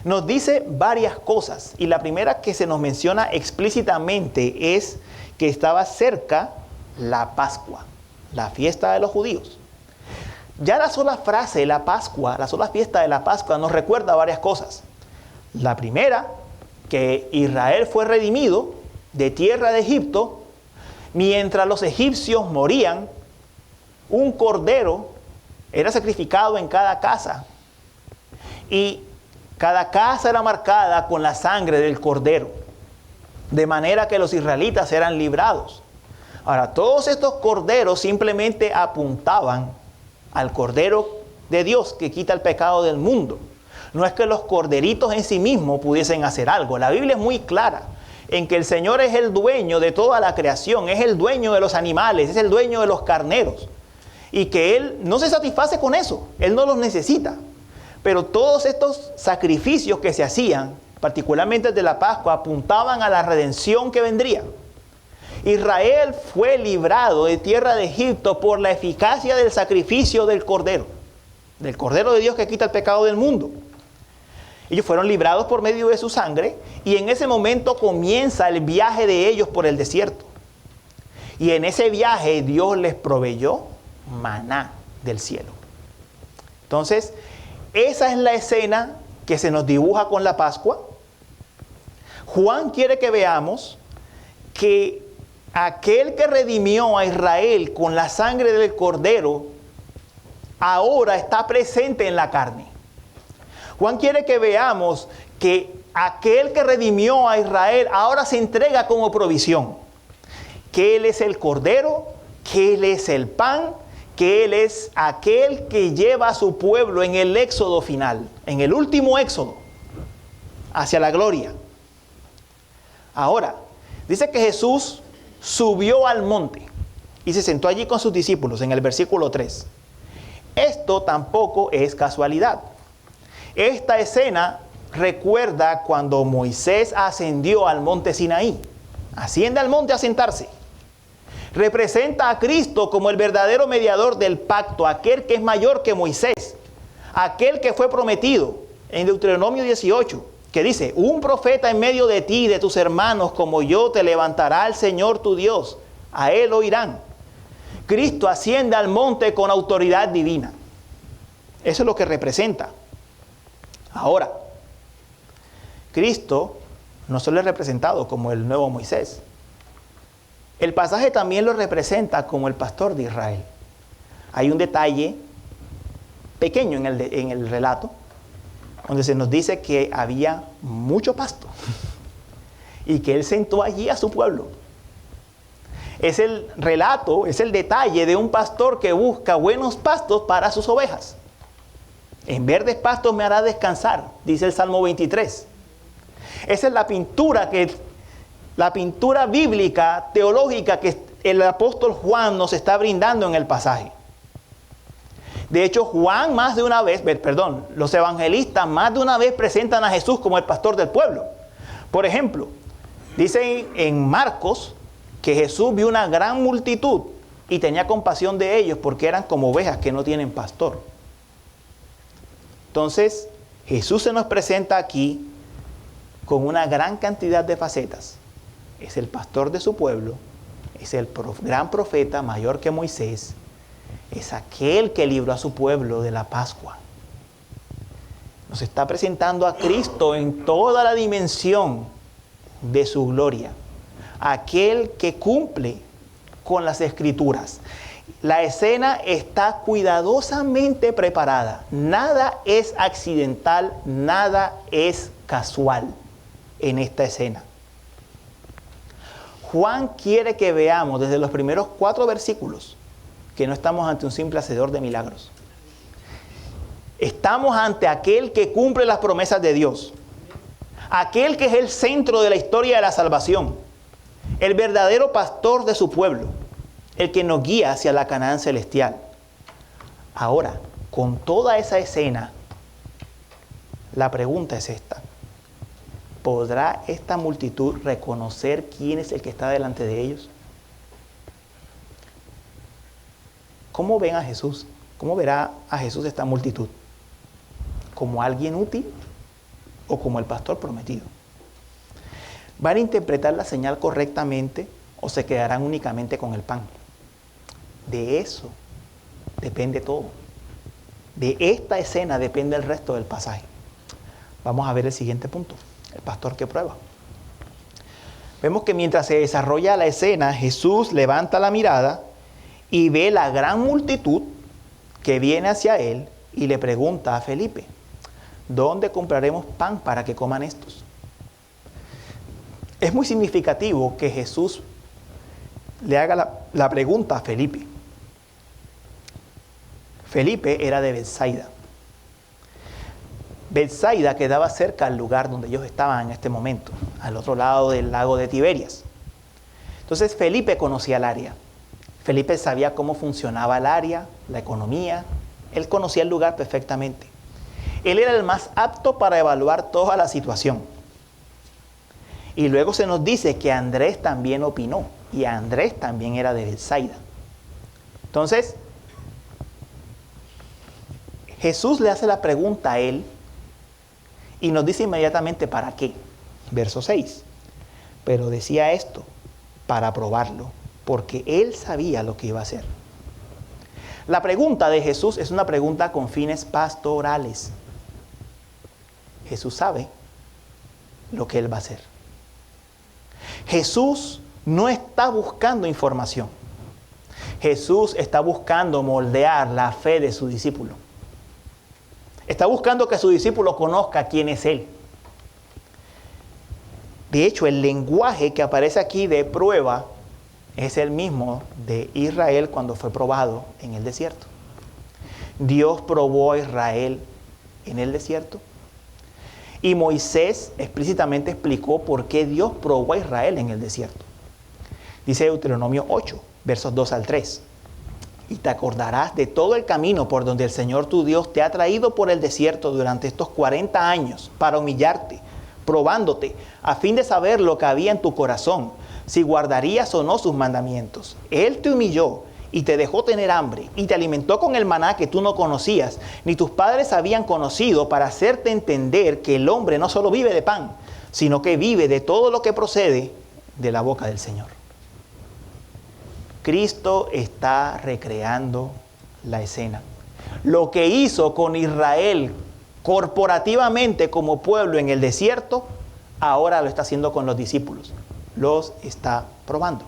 Nos dice varias cosas, y la primera que se nos menciona explícitamente es que estaba cerca la Pascua, la fiesta de los judíos. Ya la sola frase, la Pascua, la sola fiesta de la Pascua nos recuerda varias cosas. La primera, que Israel fue redimido de tierra de Egipto, mientras los egipcios morían, un cordero era sacrificado en cada casa. Y cada casa era marcada con la sangre del cordero, de manera que los israelitas eran librados. Ahora, todos estos corderos simplemente apuntaban al Cordero de Dios que quita el pecado del mundo. No es que los corderitos en sí mismos pudiesen hacer algo. La Biblia es muy clara en que el Señor es el dueño de toda la creación, es el dueño de los animales, es el dueño de los carneros. Y que Él no se satisface con eso, Él no los necesita. Pero todos estos sacrificios que se hacían, particularmente el de la Pascua, apuntaban a la redención que vendría. Israel fue librado de tierra de Egipto por la eficacia del sacrificio del Cordero de Dios que quita el pecado del mundo. Ellos fueron librados por medio de su sangre y en ese momento comienza el viaje de ellos por el desierto. Y en ese viaje Dios les proveyó maná del cielo. Entonces, esa es la escena que se nos dibuja con la Pascua. Juan quiere que veamos que aquel que redimió a Israel con la sangre del Cordero ahora está presente en la carne. Juan quiere que veamos que aquel que redimió a Israel ahora se entrega como provisión. Que Él es el Cordero, que Él es el pan, que Él es aquel que lleva a su pueblo en el éxodo final, en el último éxodo, hacia la gloria. Ahora, dice que Jesús subió al monte y se sentó allí con sus discípulos en el versículo 3. Esto tampoco es casualidad. Esta escena recuerda cuando Moisés ascendió al monte Sinaí. Asciende al monte a sentarse. Representa a Cristo como el verdadero mediador del pacto, aquel que es mayor que Moisés, aquel que fue prometido en Deuteronomio 18, que dice: un profeta en medio de ti y de tus hermanos como yo te levantará el Señor tu Dios, a Él oirán. Cristo asciende al monte con autoridad divina. Eso es lo que representa. Ahora, Cristo no solo es representado como el nuevo Moisés. El pasaje también lo representa como el pastor de Israel. Hay un detalle pequeño en el relato, donde se nos dice que había mucho pasto y que él sentó allí a su pueblo. Es el relato, es el detalle de un pastor que busca buenos pastos para sus ovejas. En verdes pastos me hará descansar, dice el Salmo 23. Esa es la pintura bíblica, teológica, que el apóstol Juan nos está brindando en el pasaje. De hecho, los evangelistas más de una vez presentan a Jesús como el pastor del pueblo. Por ejemplo, dice en Marcos que Jesús vio una gran multitud y tenía compasión de ellos porque eran como ovejas que no tienen pastor. Entonces, Jesús se nos presenta aquí con una gran cantidad de facetas. Es el pastor de su pueblo, es el gran profeta mayor que Moisés, es aquel que libró a su pueblo de la Pascua. Nos está presentando a Cristo en toda la dimensión de su gloria. Aquel que cumple con las Escrituras. La escena está cuidadosamente preparada. Nada es accidental, nada es casual en esta escena. Juan quiere que veamos desde los primeros 4 versículos que no estamos ante un simple hacedor de milagros. Estamos ante aquel que cumple las promesas de Dios. Aquel que es el centro de la historia de la salvación. El verdadero pastor de su pueblo. El que nos guía hacia la Canaán celestial. Ahora, con toda esa escena, la pregunta es esta. ¿Podrá esta multitud reconocer quién es el que está delante de ellos? ¿Cómo ven a Jesús? ¿Cómo verá a Jesús esta multitud? ¿Como alguien útil o como el pastor prometido? ¿Van a interpretar la señal correctamente o se quedarán únicamente con el pan? De eso depende todo. De esta escena depende el resto del pasaje. Vamos a ver el siguiente punto. El pastor que prueba. Vemos que mientras se desarrolla la escena, Jesús levanta la mirada y ve la gran multitud que viene hacia él y le pregunta a Felipe, ¿dónde compraremos pan para que coman estos? Es muy significativo que Jesús le haga la pregunta a Felipe. Felipe era de Betsaida. Betsaida quedaba cerca al lugar donde ellos estaban en este momento, al otro lado del lago de Tiberias. Entonces Felipe conocía el área. Felipe sabía cómo funcionaba el área, la economía. Él conocía el lugar perfectamente. Él era el más apto para evaluar toda la situación. Y luego se nos dice que Andrés también opinó. Y Andrés también era de Betsaida. Entonces, Jesús le hace la pregunta a él y nos dice inmediatamente para qué. Verso 6. Pero decía esto para probarlo, porque él sabía lo que iba a hacer. La pregunta de Jesús es una pregunta con fines pastorales. Jesús sabe lo que él va a hacer. Jesús no está buscando información. Jesús está buscando moldear la fe de su discípulo. Está buscando que su discípulo conozca quién es él. De hecho, el lenguaje que aparece aquí de prueba es el mismo de Israel cuando fue probado en el desierto. Dios probó a Israel en el desierto. Y Moisés explícitamente explicó por qué Dios probó a Israel en el desierto. Dice Deuteronomio 8, versos 2 al 3. Y te acordarás de todo el camino por donde el Señor tu Dios te ha traído por el desierto durante estos 40 años para humillarte, probándote, a fin de saber lo que había en tu corazón, si guardarías o no sus mandamientos. Él te humilló y te dejó tener hambre y te alimentó con el maná que tú no conocías, ni tus padres habían conocido, para hacerte entender que el hombre no solo vive de pan, sino que vive de todo lo que procede de la boca del Señor. Cristo está recreando la escena. Lo que hizo con Israel corporativamente como pueblo en el desierto, ahora lo está haciendo con los discípulos. Los está probando.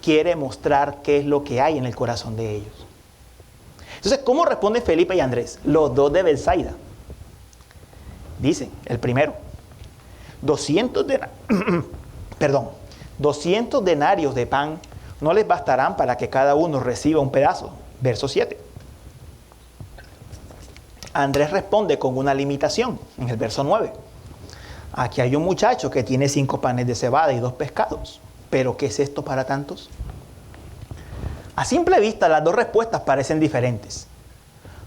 Quiere mostrar qué es lo que hay en el corazón de ellos. Entonces, ¿cómo responden Felipe y Andrés? Los dos de Betsaida. Dicen, el primero, 200 denarios de pan no les bastarán para que cada uno reciba un pedazo. Verso 7. Andrés responde con una limitación en el verso 9. Aquí hay un muchacho que tiene 5 panes de cebada y 2 pescados. ¿Pero qué es esto para tantos? A simple vista, las dos respuestas parecen diferentes.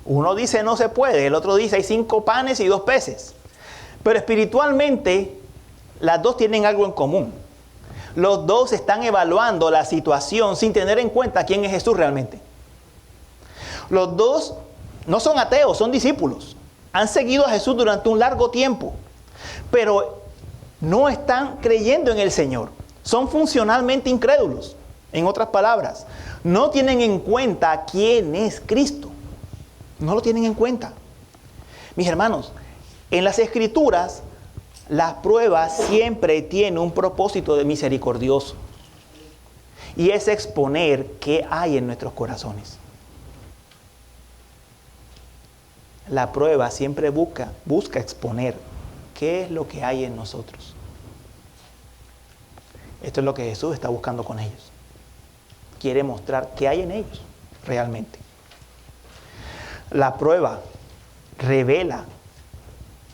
Uno dice no se puede, el otro dice hay 5 panes y 2 peces. Pero espiritualmente, las dos tienen algo en común. Los dos están evaluando la situación sin tener en cuenta quién es Jesús realmente. Los dos no son ateos, son discípulos. Han seguido a Jesús durante un largo tiempo, pero no están creyendo en el Señor. Son funcionalmente incrédulos. En otras palabras, no tienen en cuenta quién es Cristo. No lo tienen en cuenta. Mis hermanos, en las Escrituras, la prueba siempre tiene un propósito de misericordioso. Y es exponer qué hay en nuestros corazones. La prueba siempre busca exponer qué es lo que hay en nosotros. Esto es lo que Jesús está buscando con ellos. Quiere mostrar qué hay en ellos realmente. La prueba revela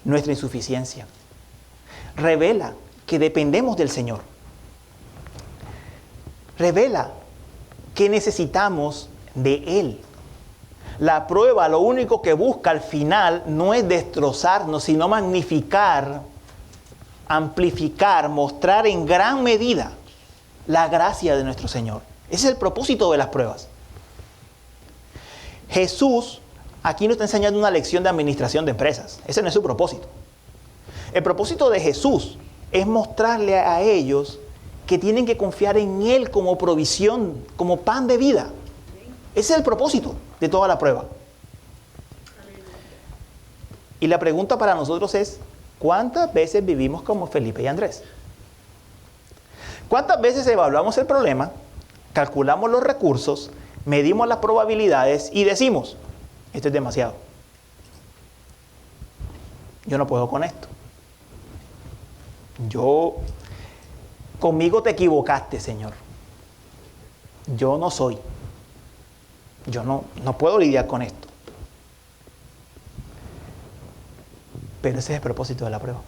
nuestra insuficiencia. Revela que dependemos del Señor. Revela que necesitamos de Él. La prueba lo único que busca al final no es destrozarnos, sino magnificar, amplificar, mostrar en gran medida la gracia de nuestro Señor. Ese es el propósito de las pruebas. Jesús aquí nos está enseñando una lección de administración de empresas. Ese no es su propósito. El propósito de Jesús es mostrarle a ellos que tienen que confiar en Él como provisión, como pan de vida. Ese es el propósito de toda la prueba. Y la pregunta para nosotros es, ¿cuántas veces vivimos como Felipe y Andrés? ¿Cuántas veces evaluamos el problema, calculamos los recursos, medimos las probabilidades y decimos, esto es demasiado? Yo no puedo con esto. Conmigo te equivocaste, Señor. Yo no soy. Yo no puedo lidiar con esto. Pero ese es el propósito de la prueba.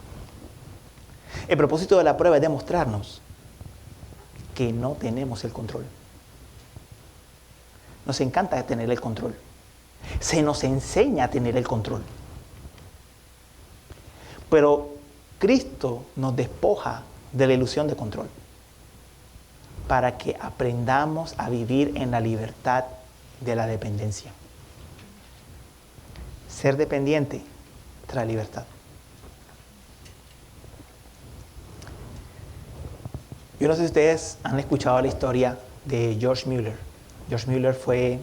El propósito de la prueba es demostrarnos que no tenemos el control. Nos encanta tener el control. Se nos enseña a tener el control. Pero Cristo nos despoja de la ilusión de control para que aprendamos a vivir en la libertad de la dependencia. Ser dependiente trae libertad. Yo no sé si ustedes han escuchado la historia de George Mueller. George Mueller fue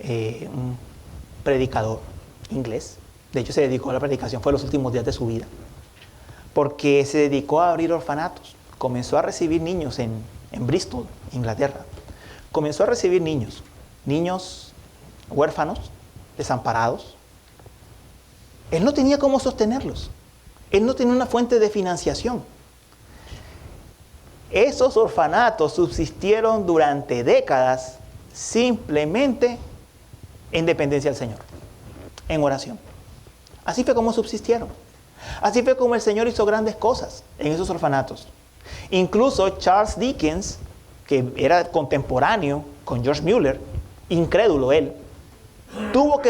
un predicador inglés. De hecho, se dedicó a la predicación, fue los últimos días de su vida. Porque se dedicó a abrir orfanatos. Comenzó a recibir niños en Bristol, Inglaterra. Comenzó a recibir niños huérfanos, desamparados. Él no tenía cómo sostenerlos. Él no tenía una fuente de financiación. Esos orfanatos subsistieron durante décadas simplemente en dependencia del Señor, en oración. Así fue como subsistieron. Así fue como el Señor hizo grandes cosas en esos orfanatos. Incluso Charles Dickens, que era contemporáneo con George Mueller, incrédulo él, tuvo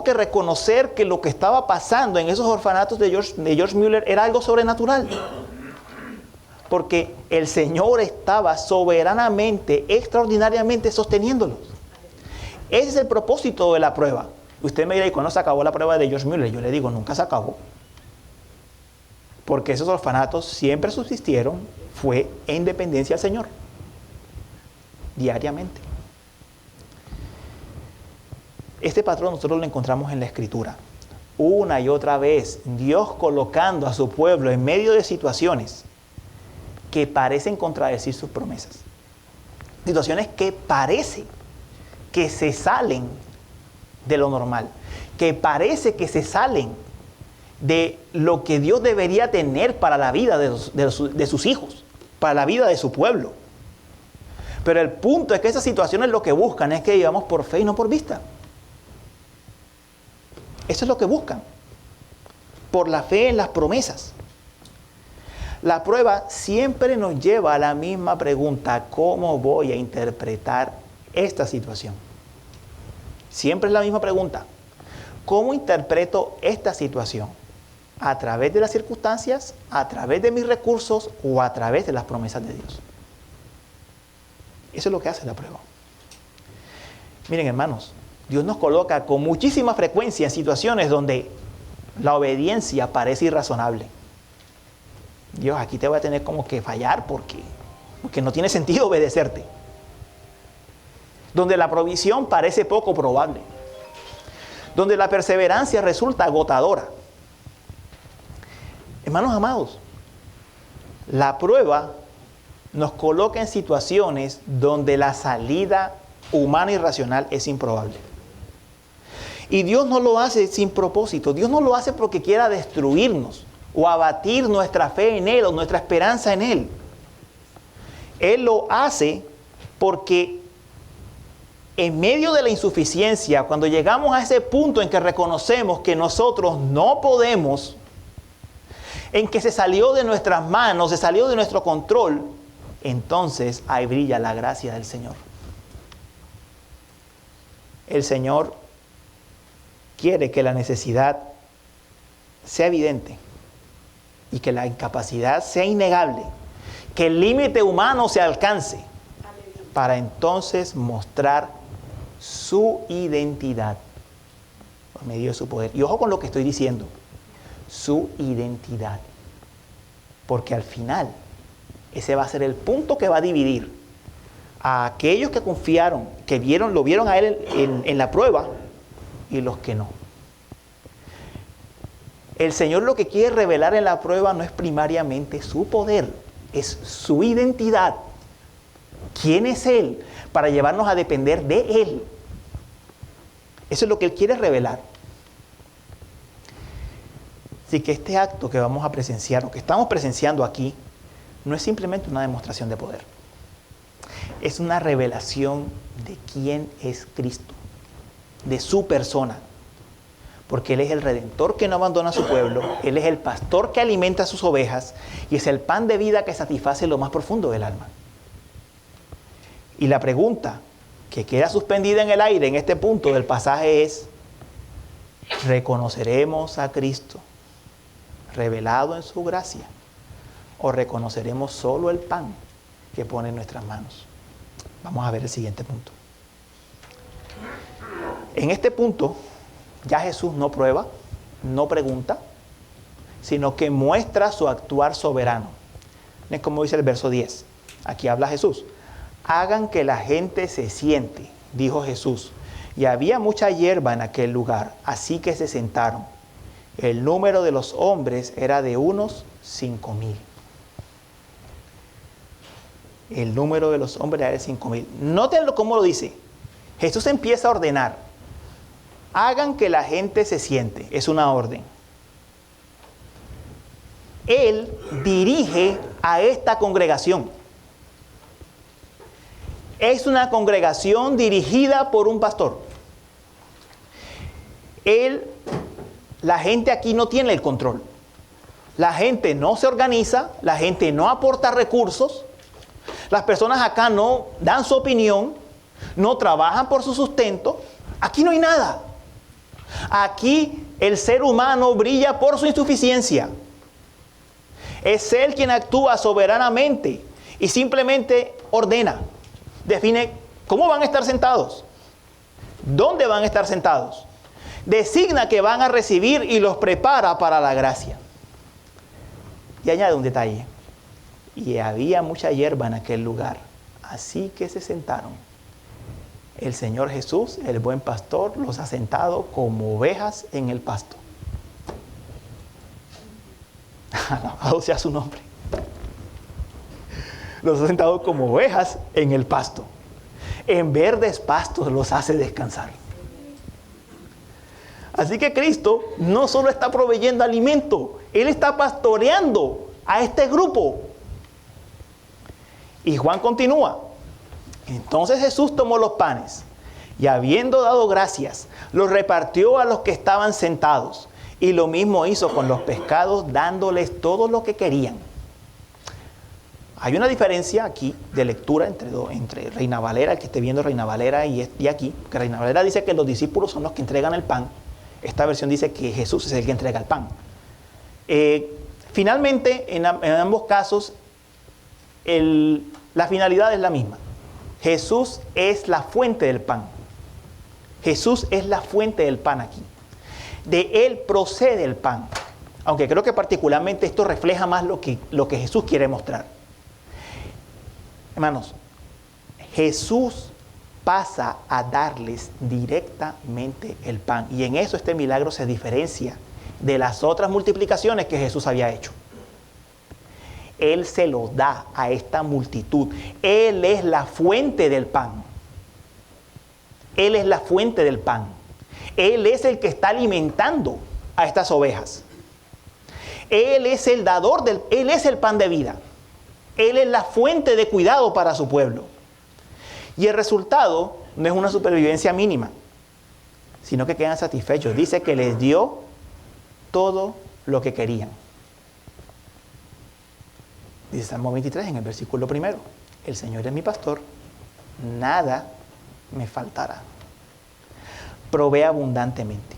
que reconocer que lo que estaba pasando en esos orfanatos de George Mueller era algo sobrenatural. Porque el Señor estaba soberanamente, extraordinariamente sosteniéndolos. Ese es el propósito de la prueba. Usted me dirá, ¿y cuándo se acabó la prueba de George Mueller? Yo le digo, nunca se acabó. Porque esos orfanatos siempre subsistieron, fue en dependencia al Señor. Diariamente. Este patrón nosotros lo encontramos en la Escritura. una y otra vez, Dios colocando a su pueblo en medio de situaciones que parecen contradecir sus promesas. Situaciones que parece que se salen de lo normal, que parece que se salen de lo que Dios debería tener para la vida de sus hijos, para la vida de su pueblo. Pero el punto es que esas situaciones lo que buscan es que vivamos por fe y no por vista. Eso es lo que buscan, por la fe en las promesas. La prueba siempre nos lleva a la misma pregunta: ¿cómo voy a interpretar esta situación? Siempre es la misma pregunta: ¿cómo interpreto esta situación? ¿A través de las circunstancias, a través de mis recursos o a través de las promesas de Dios? Eso es lo que hace la prueba. Miren, hermanos, Dios nos coloca con muchísima frecuencia en situaciones donde la obediencia parece irrazonable. Dios, aquí te voy a tener como que fallar porque no tiene sentido obedecerte. Donde la provisión parece poco probable. Donde la perseverancia resulta agotadora. Hermanos amados, la prueba nos coloca en situaciones donde la salida humana y racional es improbable. Y Dios no lo hace sin propósito. Dios no lo hace porque quiera destruirnos o abatir nuestra fe en Él o nuestra esperanza en Él. Él lo hace porque en medio de la insuficiencia, cuando llegamos a ese punto en que reconocemos que nosotros no podemos, en que se salió de nuestras manos, se salió de nuestro control, entonces ahí brilla la gracia del Señor. El Señor quiere que la necesidad sea evidente y que la incapacidad sea innegable, que el límite humano se alcance, para entonces mostrar su identidad por medio de su poder. Y ojo con lo que estoy diciendo, su identidad, porque al final ese va a ser el punto que va a dividir a aquellos que confiaron, que lo vieron a Él en la prueba, y los que no. El Señor lo que quiere revelar en la prueba no es primariamente su poder, es su identidad. ¿Quién es Él? Para llevarnos a depender de Él. Eso es lo que Él quiere revelar. Así que este acto que vamos a presenciar, o que estamos presenciando aquí, no es simplemente una demostración de poder. Es una revelación de quién es Cristo, de su persona. Porque Él es el Redentor que no abandona a su pueblo, Él es el pastor que alimenta a sus ovejas y es el pan de vida que satisface lo más profundo del alma. Y la pregunta que queda suspendida en el aire en este punto del pasaje es: ¿reconoceremos a Cristo revelado en su gracia o reconoceremos solo el pan que pone en nuestras manos? Vamos a ver el siguiente punto. En este punto ya Jesús no prueba, no pregunta, sino que muestra su actuar soberano. Es como dice el verso 10. Aquí habla Jesús. Hagan que la gente se siente, dijo Jesús. Y había mucha hierba en aquel lugar, así que se sentaron. El número de los hombres era de unos 5,000. El número de los hombres era de 5,000. Nótenlo cómo lo dice. Jesús empieza a ordenar. Hagan que la gente se siente. Es una orden. Él dirige a esta congregación. Es una congregación dirigida por un pastor. La gente aquí no tiene el control. La gente no se organiza, la gente no aporta recursos. Las personas acá no dan su opinión, no trabajan por su sustento. Aquí no hay nada. Aquí el ser humano brilla por su insuficiencia. Es Él quien actúa soberanamente y simplemente ordena, define cómo van a estar sentados, dónde van a estar sentados, designa que van a recibir y los prepara para la gracia. Y añade un detalle: y había mucha hierba en aquel lugar, así que se sentaron. El Señor Jesús, el buen pastor, los ha sentado como ovejas en el pasto. Alabado sea su nombre. Los ha sentado como ovejas en el pasto. En verdes pastos los hace descansar. Así que Cristo no solo está proveyendo alimento, Él está pastoreando a este grupo. Y Juan continúa. Entonces Jesús tomó los panes y habiendo dado gracias, los repartió a los que estaban sentados. Y lo mismo hizo con los pescados, dándoles todo lo que querían. Hay una diferencia aquí de lectura entre Reina Valera, el que esté viendo Reina Valera y aquí, que Reina Valera dice que los discípulos son los que entregan el pan. Esta versión dice que Jesús es el que entrega el pan. Finalmente, en ambos casos, la finalidad es la misma. Jesús es la fuente del pan. Jesús es la fuente del pan aquí. De Él procede el pan. Aunque creo que particularmente esto refleja más lo que Jesús quiere mostrar. Hermanos, Jesús pasa a darles directamente el pan. Y en eso este milagro se diferencia de las otras multiplicaciones que Jesús había hecho. Él se lo da a esta multitud. Él es la fuente del pan. Él es la fuente del pan. Él es el que está alimentando a estas ovejas. Él es el dador Él es el pan de vida. Él es la fuente de cuidado para su pueblo. Y el resultado no es una supervivencia mínima, sino que quedan satisfechos. Dice que les dio todo lo que querían. Dice Salmo 23 en el versículo 1. El Señor es mi pastor, nada me faltará. Provee abundantemente.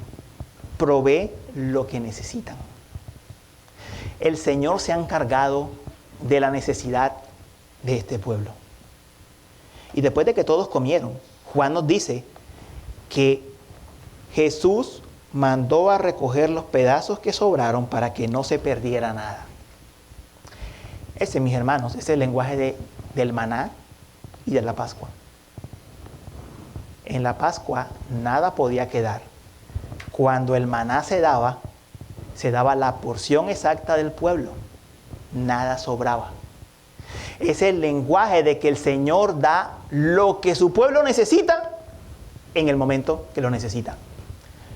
Provee lo que necesitan. El Señor se ha encargado de la necesidad de este pueblo. Y después de que todos comieron, Juan nos dice que Jesús mandó a recoger los pedazos que sobraron para que no se perdiera nada. Ese, mis hermanos, es el lenguaje del maná y de la Pascua. En la Pascua nada podía quedar. Cuando el maná se daba la porción exacta del pueblo. Nada sobraba. Es el lenguaje de que el Señor da lo que su pueblo necesita en el momento que lo necesita.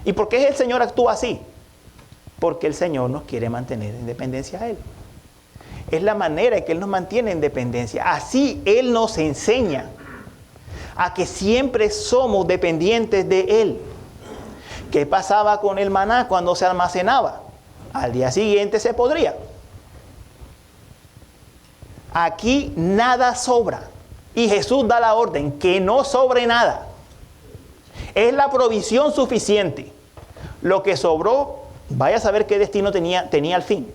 ¿Y por qué el Señor actúa así? Porque el Señor nos quiere mantener en dependencia a Él. Es la manera en que Él nos mantiene en dependencia. Así Él nos enseña a que siempre somos dependientes de Él. ¿Qué pasaba con el maná cuando se almacenaba? Al día siguiente se podría. Aquí nada sobra. Y Jesús da la orden que no sobre nada. Es la provisión suficiente. Lo que sobró, vaya a saber qué destino tenía al fin.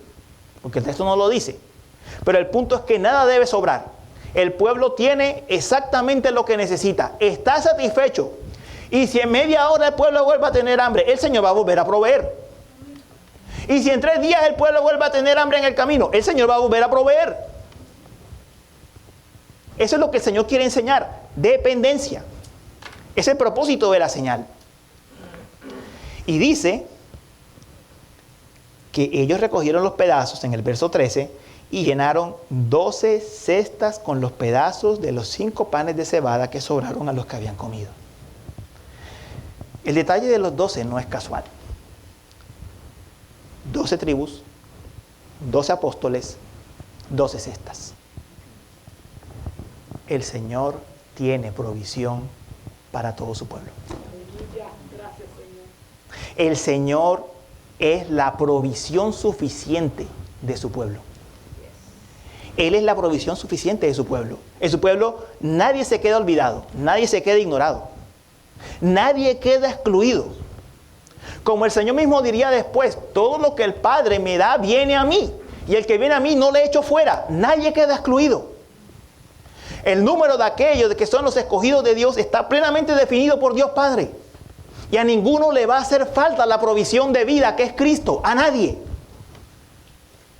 Porque el texto no lo dice. Pero el punto es que nada debe sobrar. El pueblo tiene exactamente lo que necesita. Está satisfecho. Y si en media hora el pueblo vuelve a tener hambre, el Señor va a volver a proveer. Y si en 3 días el pueblo vuelve a tener hambre en el camino, el Señor va a volver a proveer. Eso es lo que el Señor quiere enseñar. Dependencia. Es el propósito de la señal. Y dice que ellos recogieron los pedazos en el verso 13 y llenaron 12 cestas con los pedazos de los 5 panes de cebada que sobraron a los que habían comido. El detalle de los 12 no es casual. 12 tribus, 12 apóstoles, 12 cestas. El Señor tiene provisión para todo su pueblo. El Señor es la provisión suficiente de su pueblo. Él es la provisión suficiente de su pueblo. En su pueblo nadie se queda olvidado, nadie se queda ignorado, nadie queda excluido. Como el Señor mismo diría después, todo lo que el Padre me da viene a mí, y el que viene a mí no le echo fuera. Nadie queda excluido. El número de aquellos que son los escogidos de Dios está plenamente definido por Dios Padre. Y a ninguno le va a hacer falta la provisión de vida que es Cristo. A nadie.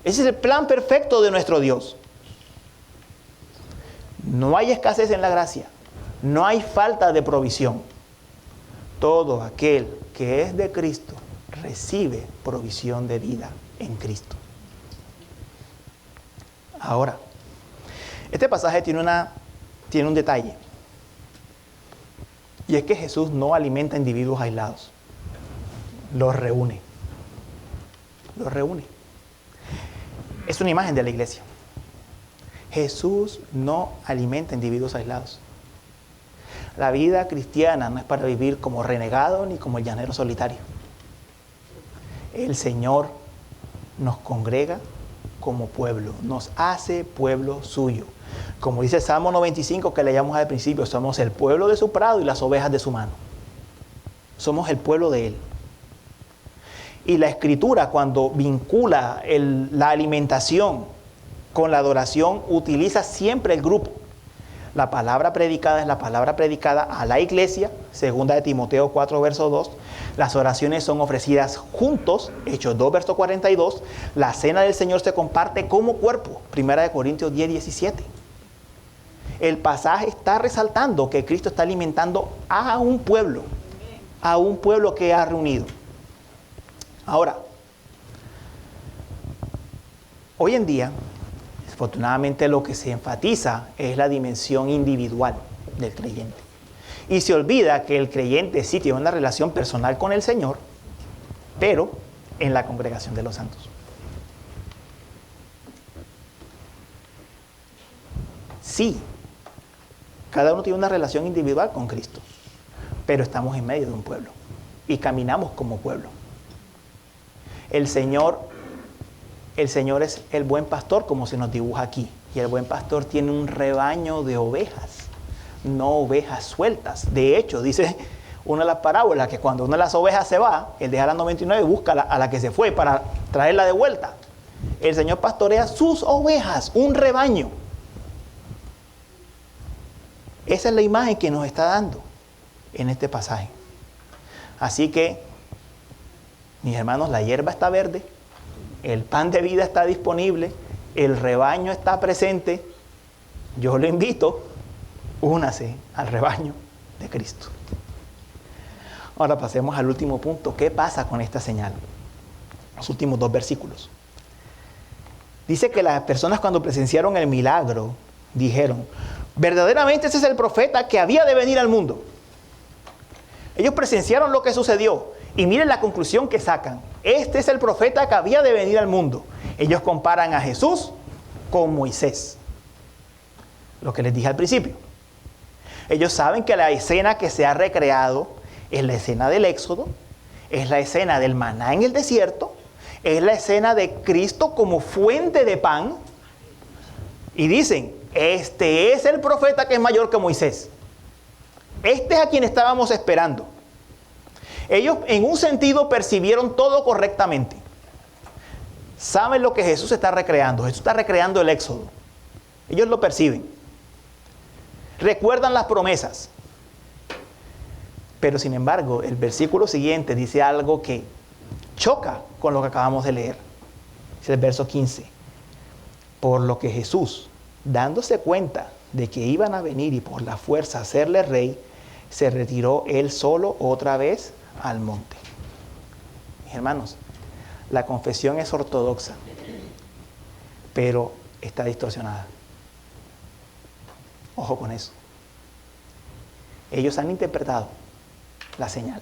Ese es el plan perfecto de nuestro Dios. No hay escasez en la gracia. No hay falta de provisión. Todo aquel que es de Cristo recibe provisión de vida en Cristo. Ahora, este pasaje tiene un detalle. Y es que Jesús no alimenta a individuos aislados. Los reúne. Los reúne. Es una imagen de la iglesia. Jesús no alimenta a individuos aislados. La vida cristiana no es para vivir como renegado ni como el llanero solitario. El Señor nos congrega como pueblo, nos hace pueblo suyo. Como dice el Salmo 95 que leíamos al principio, somos el pueblo de su prado y las ovejas de su mano. Somos el pueblo de Él. Y la Escritura, cuando vincula la alimentación con la adoración, utiliza siempre el grupo. La palabra predicada es la palabra predicada a la iglesia, segunda de Timoteo 4, verso 2. Las oraciones son ofrecidas juntos, Hechos 2, verso 42. La cena del Señor se comparte como cuerpo, primera de Corintios 10, 17. El pasaje está resaltando que Cristo está alimentando a un pueblo que ha reunido. Ahora, hoy en día, desafortunadamente lo que se enfatiza es la dimensión individual del creyente. Y se olvida que el creyente sí tiene una relación personal con el Señor, pero en la congregación de los santos. Sí, cada uno tiene una relación individual con Cristo, pero estamos en medio de un pueblo y caminamos como pueblo. El Señor es el buen pastor, como se nos dibuja aquí. Y el buen pastor tiene un rebaño de ovejas, no ovejas sueltas. De hecho, dice una de las parábolas que cuando una de las ovejas se va, él deja las 99 y busca a la que se fue para traerla de vuelta. El Señor pastorea sus ovejas, un rebaño. Esa es la imagen que nos está dando en este pasaje. Así que, mis hermanos, la hierba está verde, el pan de vida está disponible, el rebaño está presente. Yo lo invito, únase al rebaño de Cristo. Ahora pasemos al último punto. ¿Qué pasa con esta señal? Los últimos 2 versículos. Dice que las personas cuando presenciaron el milagro dijeron: verdaderamente ese es el profeta que había de venir al mundo. Ellos presenciaron lo que sucedió y miren la conclusión que sacan. Este es el profeta que había de venir al mundo. Ellos comparan a Jesús con Moisés. Lo que les dije al principio. Ellos saben que la escena que se ha recreado es la escena del Éxodo, es la escena del maná en el desierto, es la escena de Cristo como fuente de pan. Y dicen: este es el profeta que es mayor que Moisés. Este es a quien estábamos esperando. Ellos en un sentido percibieron todo correctamente. Saben lo que Jesús está recreando. Jesús está recreando el Éxodo. Ellos lo perciben. Recuerdan las promesas. Pero sin embargo, el versículo siguiente dice algo que choca con lo que acabamos de leer. Es el verso 15. Por lo que Jesús, dándose cuenta de que iban a venir y por la fuerza hacerle rey, se retiró él solo otra vez al monte. Mis hermanos, la confesión es ortodoxa, pero está distorsionada. Ojo con eso. Ellos han interpretado la señal.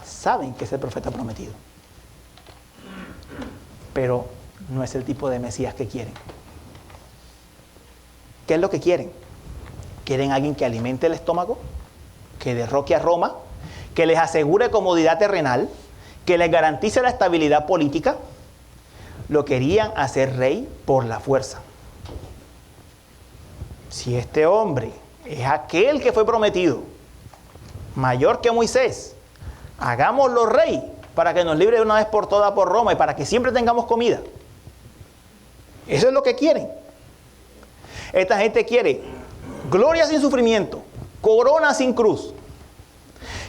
Saben que es el profeta prometido, pero no es el tipo de Mesías que quieren. ¿Qué es lo que quieren? ¿Quieren alguien que alimente el estómago? ¿Que derroque a Roma? ¿Que les asegure comodidad terrenal? ¿Que les garantice la estabilidad política? Lo querían hacer rey por la fuerza. Si este hombre es aquel que fue prometido, mayor que Moisés, hagámoslo rey para que nos libre de una vez por todas por Roma y para que siempre tengamos comida. Eso es lo que quieren. Esta gente quiere gloria sin sufrimiento, corona sin cruz.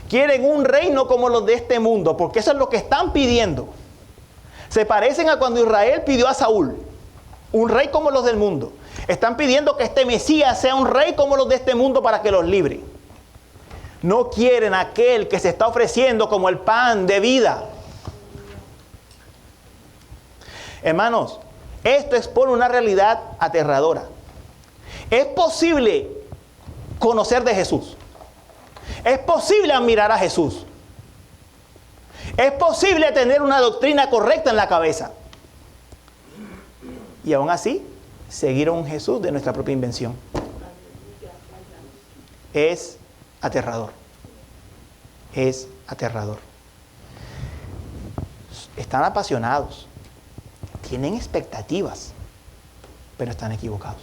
Quieren un reino como los de este mundo, porque eso es lo que están pidiendo. Se parecen a cuando Israel pidió a Saúl, un rey como los del mundo. Están pidiendo que este Mesías sea un rey como los de este mundo para que los libre. No quieren aquel que se está ofreciendo como el pan de vida. Hermanos, Esto expone una realidad aterradora. Es posible conocer de Jesús. Es posible admirar a Jesús. Es posible tener una doctrina correcta en la cabeza. Y aún así, seguir a un Jesús de nuestra propia invención. Es aterrador. Es aterrador. Están apasionados. Tienen expectativas. Pero están equivocados.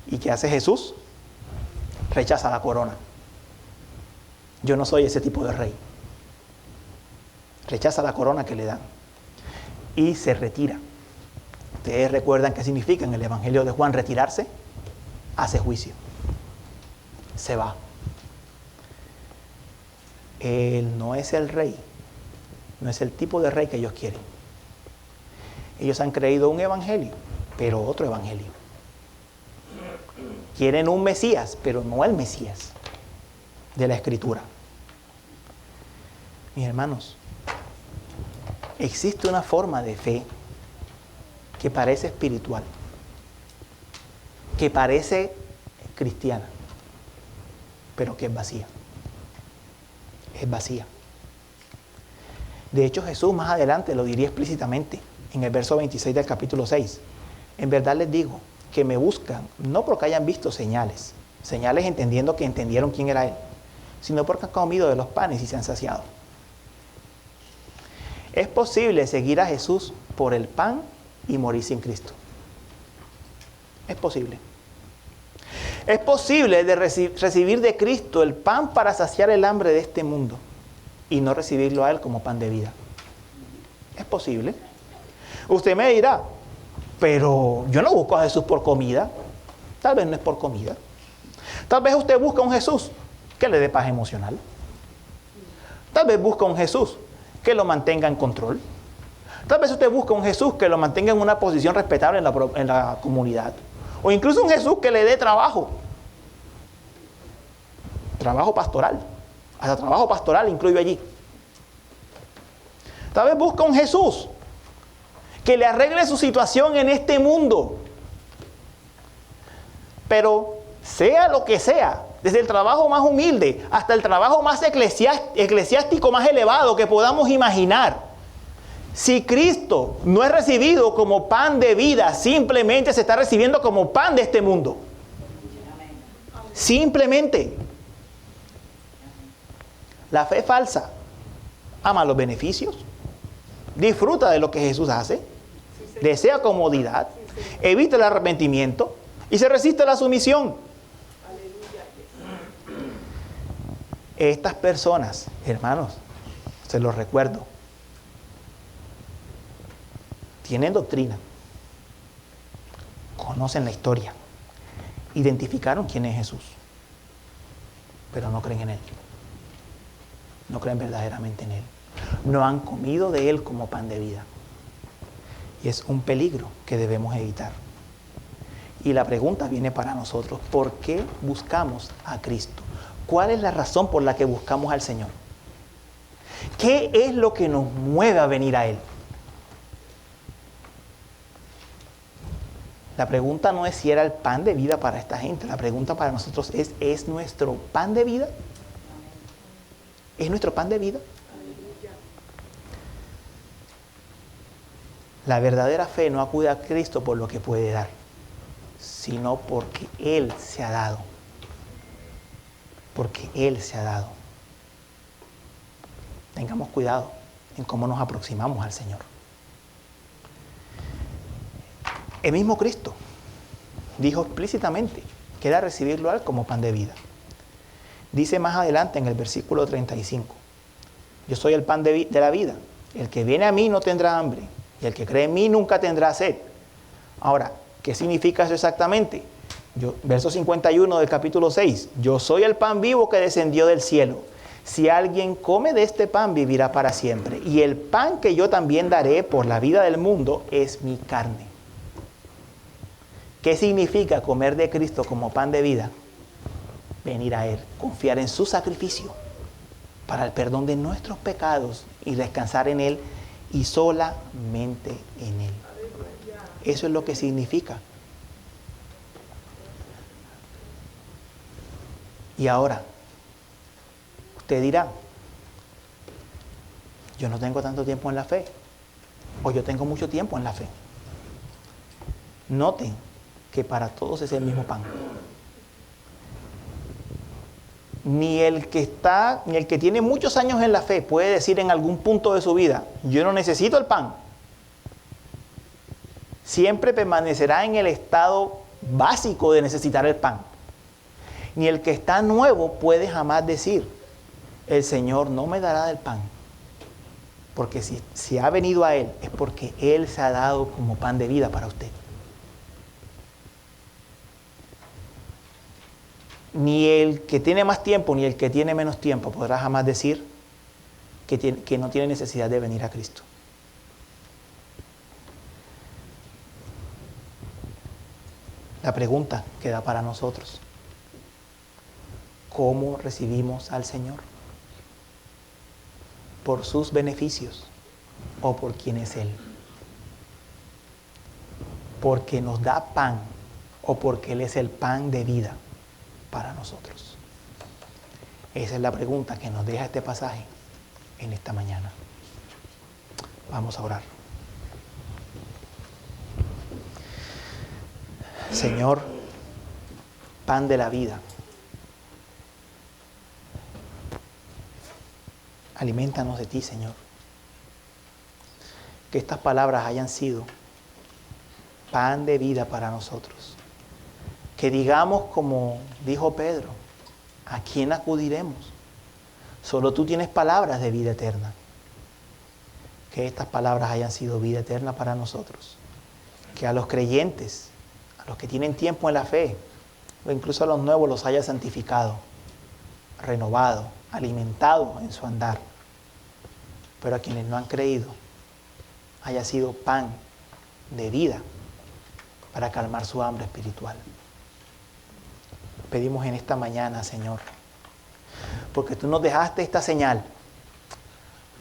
¿Y qué hace Jesús? Rechaza la corona. Yo no soy ese tipo de rey. Rechaza la corona que le dan. Y se retira. Ustedes recuerdan qué significa en el Evangelio de Juan retirarse. Hace juicio. Se va. Él no es el rey. No es el tipo de rey que ellos quieren. Ellos han creído un evangelio, pero otro evangelio. Quieren un Mesías, pero no el Mesías de la Escritura. Mis hermanos, existe una forma de fe que parece espiritual, que parece cristiana, pero que es vacía. Es vacía. De hecho, Jesús más adelante lo diría explícitamente en el verso 26 del capítulo 6. En verdad les digo que me buscan, no porque hayan visto señales entendiendo que entendieron quién era Él, sino porque han comido de los panes y se han saciado. Es posible seguir a Jesús por el pan y morir sin Cristo. Es posible. Es posible de recibir de Cristo el pan para saciar el hambre de este mundo y no recibirlo a Él como pan de vida. Es posible. Usted me dirá, pero yo no busco a Jesús por comida. Tal vez no es por comida. Tal vez usted busca un Jesús que le dé paz emocional. Tal vez busca un Jesús que lo mantenga en control. Tal vez usted busca un Jesús que lo mantenga en una posición respetable en la comunidad. O incluso un Jesús que le dé trabajo. Trabajo pastoral. Hasta trabajo pastoral incluyo allí. Tal vez busca un Jesús que le arregle su situación en este mundo. Pero sea lo que sea, desde el trabajo más humilde hasta el trabajo más eclesiástico más elevado que podamos imaginar, si Cristo no es recibido como pan de vida, simplemente se está recibiendo como pan de este mundo. Simplemente. La fe falsa ama los beneficios, disfruta de lo que Jesús hace, desea comodidad, evita el arrepentimiento y se resiste a la sumisión. Estas personas, hermanos, se los recuerdo, tienen doctrina, conocen la historia, identificaron quién es Jesús, pero no creen en Él. No creen verdaderamente en Él. No han comido de Él como pan de vida. Y es un peligro que debemos evitar. Y la pregunta viene para nosotros. ¿Por qué buscamos a Cristo? ¿Cuál es la razón por la que buscamos al Señor? ¿Qué es lo que nos mueve a venir a Él? La pregunta no es si era el pan de vida para esta gente. La pregunta para nosotros ¿es nuestro pan de vida? ¿Es nuestro pan de vida? La verdadera fe no acude a Cristo por lo que puede dar, sino porque Él se ha dado. Porque Él se ha dado. Tengamos cuidado en cómo nos aproximamos al Señor. El mismo Cristo dijo explícitamente que era recibirlo a Él como pan de vida. Dice más adelante en el versículo 35, yo soy el pan de la vida. El que viene a mí no tendrá hambre, y el que cree en mí nunca tendrá sed. Ahora, ¿qué significa eso exactamente? Verso 51 del capítulo 6, yo soy el pan vivo que descendió del cielo. Si alguien come de este pan, vivirá para siempre. Y el pan que yo también daré por la vida del mundo es mi carne. ¿Qué significa comer de Cristo como pan de vida? Venir a Él, confiar en su sacrificio para el perdón de nuestros pecados y descansar en Él y solamente en Él. Eso es lo que significa. Y ahora, usted dirá, yo no tengo tanto tiempo en la fe, o yo tengo mucho tiempo en la fe. Noten que para todos es el mismo pan. Ni el que tiene muchos años en la fe puede decir en algún punto de su vida, yo no necesito el pan. Siempre permanecerá en el estado básico de necesitar el pan. Ni el que está nuevo puede jamás decir, el Señor no me dará del pan. Porque si ha venido a Él, es porque Él se ha dado como pan de vida para usted. Ni el que tiene más tiempo, ni el que tiene menos tiempo podrá jamás decir que no tiene necesidad de venir a Cristo. La pregunta queda para nosotros. ¿Cómo recibimos al Señor? ¿Por sus beneficios o por quién es Él? ¿Porque nos da pan o porque Él es el pan de vida para nosotros? Esa es la pregunta que nos deja este pasaje en esta mañana. Vamos a orar. Señor, pan de la vida, aliméntanos de ti, Señor. Que estas palabras hayan sido pan de vida para nosotros. Que digamos como dijo Pedro, ¿a quién acudiremos? Solo tú tienes palabras de vida eterna. Que estas palabras hayan sido vida eterna para nosotros. Que a los creyentes, a los que tienen tiempo en la fe, o incluso a los nuevos, los haya santificado, renovado, alimentado en su andar. Pero a quienes no han creído, haya sido pan de vida para calmar su hambre espiritual. Pedimos en esta mañana, Señor, porque tú nos dejaste esta señal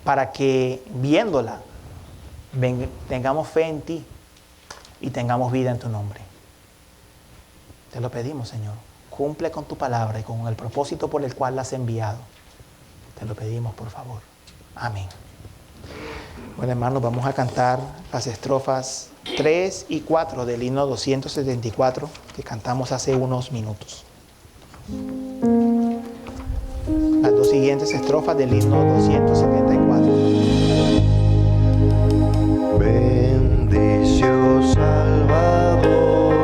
para que viéndola tengamos fe en ti y tengamos vida en tu nombre. Te lo pedimos, Señor. Cumple con tu palabra y con el propósito por el cual la has enviado. Te lo pedimos, por favor. Amén. Bueno, hermanos, vamos a cantar las estrofas 3 y 4 del himno 274 que cantamos hace unos minutos. Las dos siguientes estrofas del himno 274. Bendicio Salvador,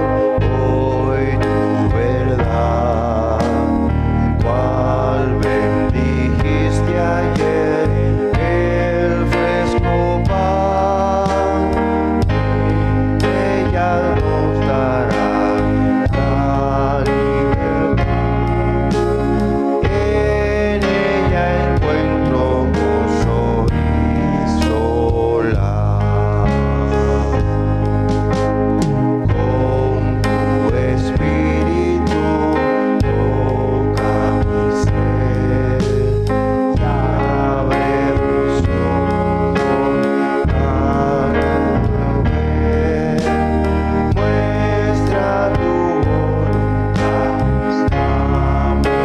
hoy tu verdad, cual bendijiste ayer el fresco pan, ella nos dará la libertad, en ella encuentro gozo y solar. Con tu espíritu toca mi ser y abre mis ojos para ver. Muestra tu voluntad, dame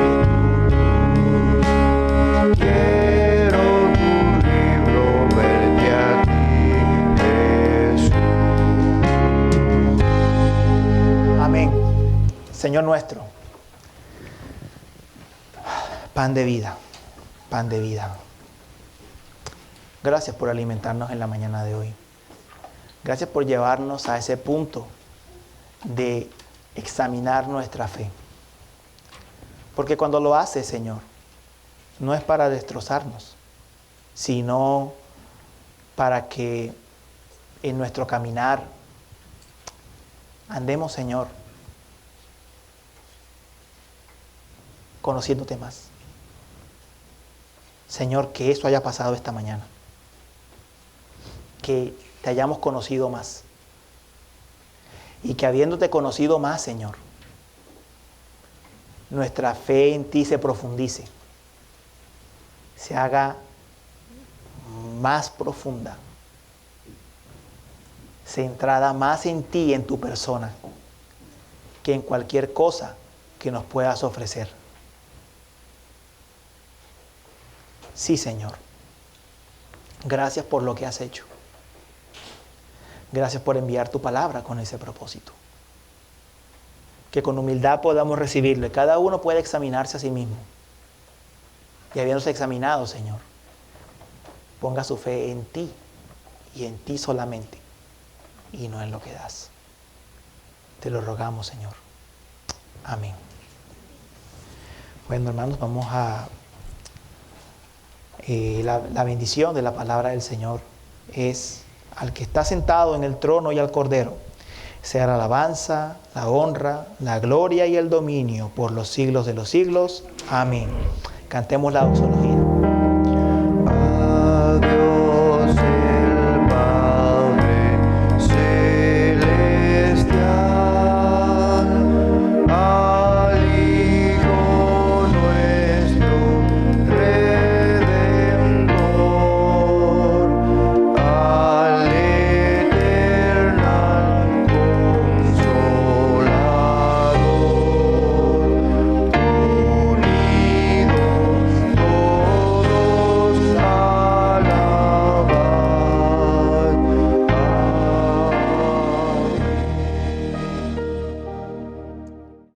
tu luz. Quiero tu libro verte a ti, Jesús. Amén. Señor nuestro, pan de vida, pan de vida. Gracias por alimentarnos en la mañana de hoy. Gracias por llevarnos a ese punto de examinar nuestra fe. Porque cuando lo haces, Señor, no es para destrozarnos, sino para que en nuestro caminar andemos, Señor, conociéndote más. Señor, que eso haya pasado esta mañana. Que te hayamos conocido más. Y que habiéndote conocido más, Señor, nuestra fe en ti se profundice. Se haga más profunda centrada más en ti, en tu persona, que en cualquier cosa que nos puedas ofrecer. Sí, Señor. Gracias por lo que has hecho. Gracias por enviar tu palabra con ese propósito. Que con humildad podamos recibirlo y cada uno puede examinarse a sí mismo. Y habiéndose examinado, Señor, ponga su fe en ti y en ti solamente y no en lo que das. Te lo rogamos, Señor. Amén. Bueno, hermanos, vamos a... la bendición de la palabra del Señor es al que está sentado en el trono y al Cordero, sea la alabanza, la honra, la gloria y el dominio por los siglos de los siglos. Amén. Cantemos la doxología.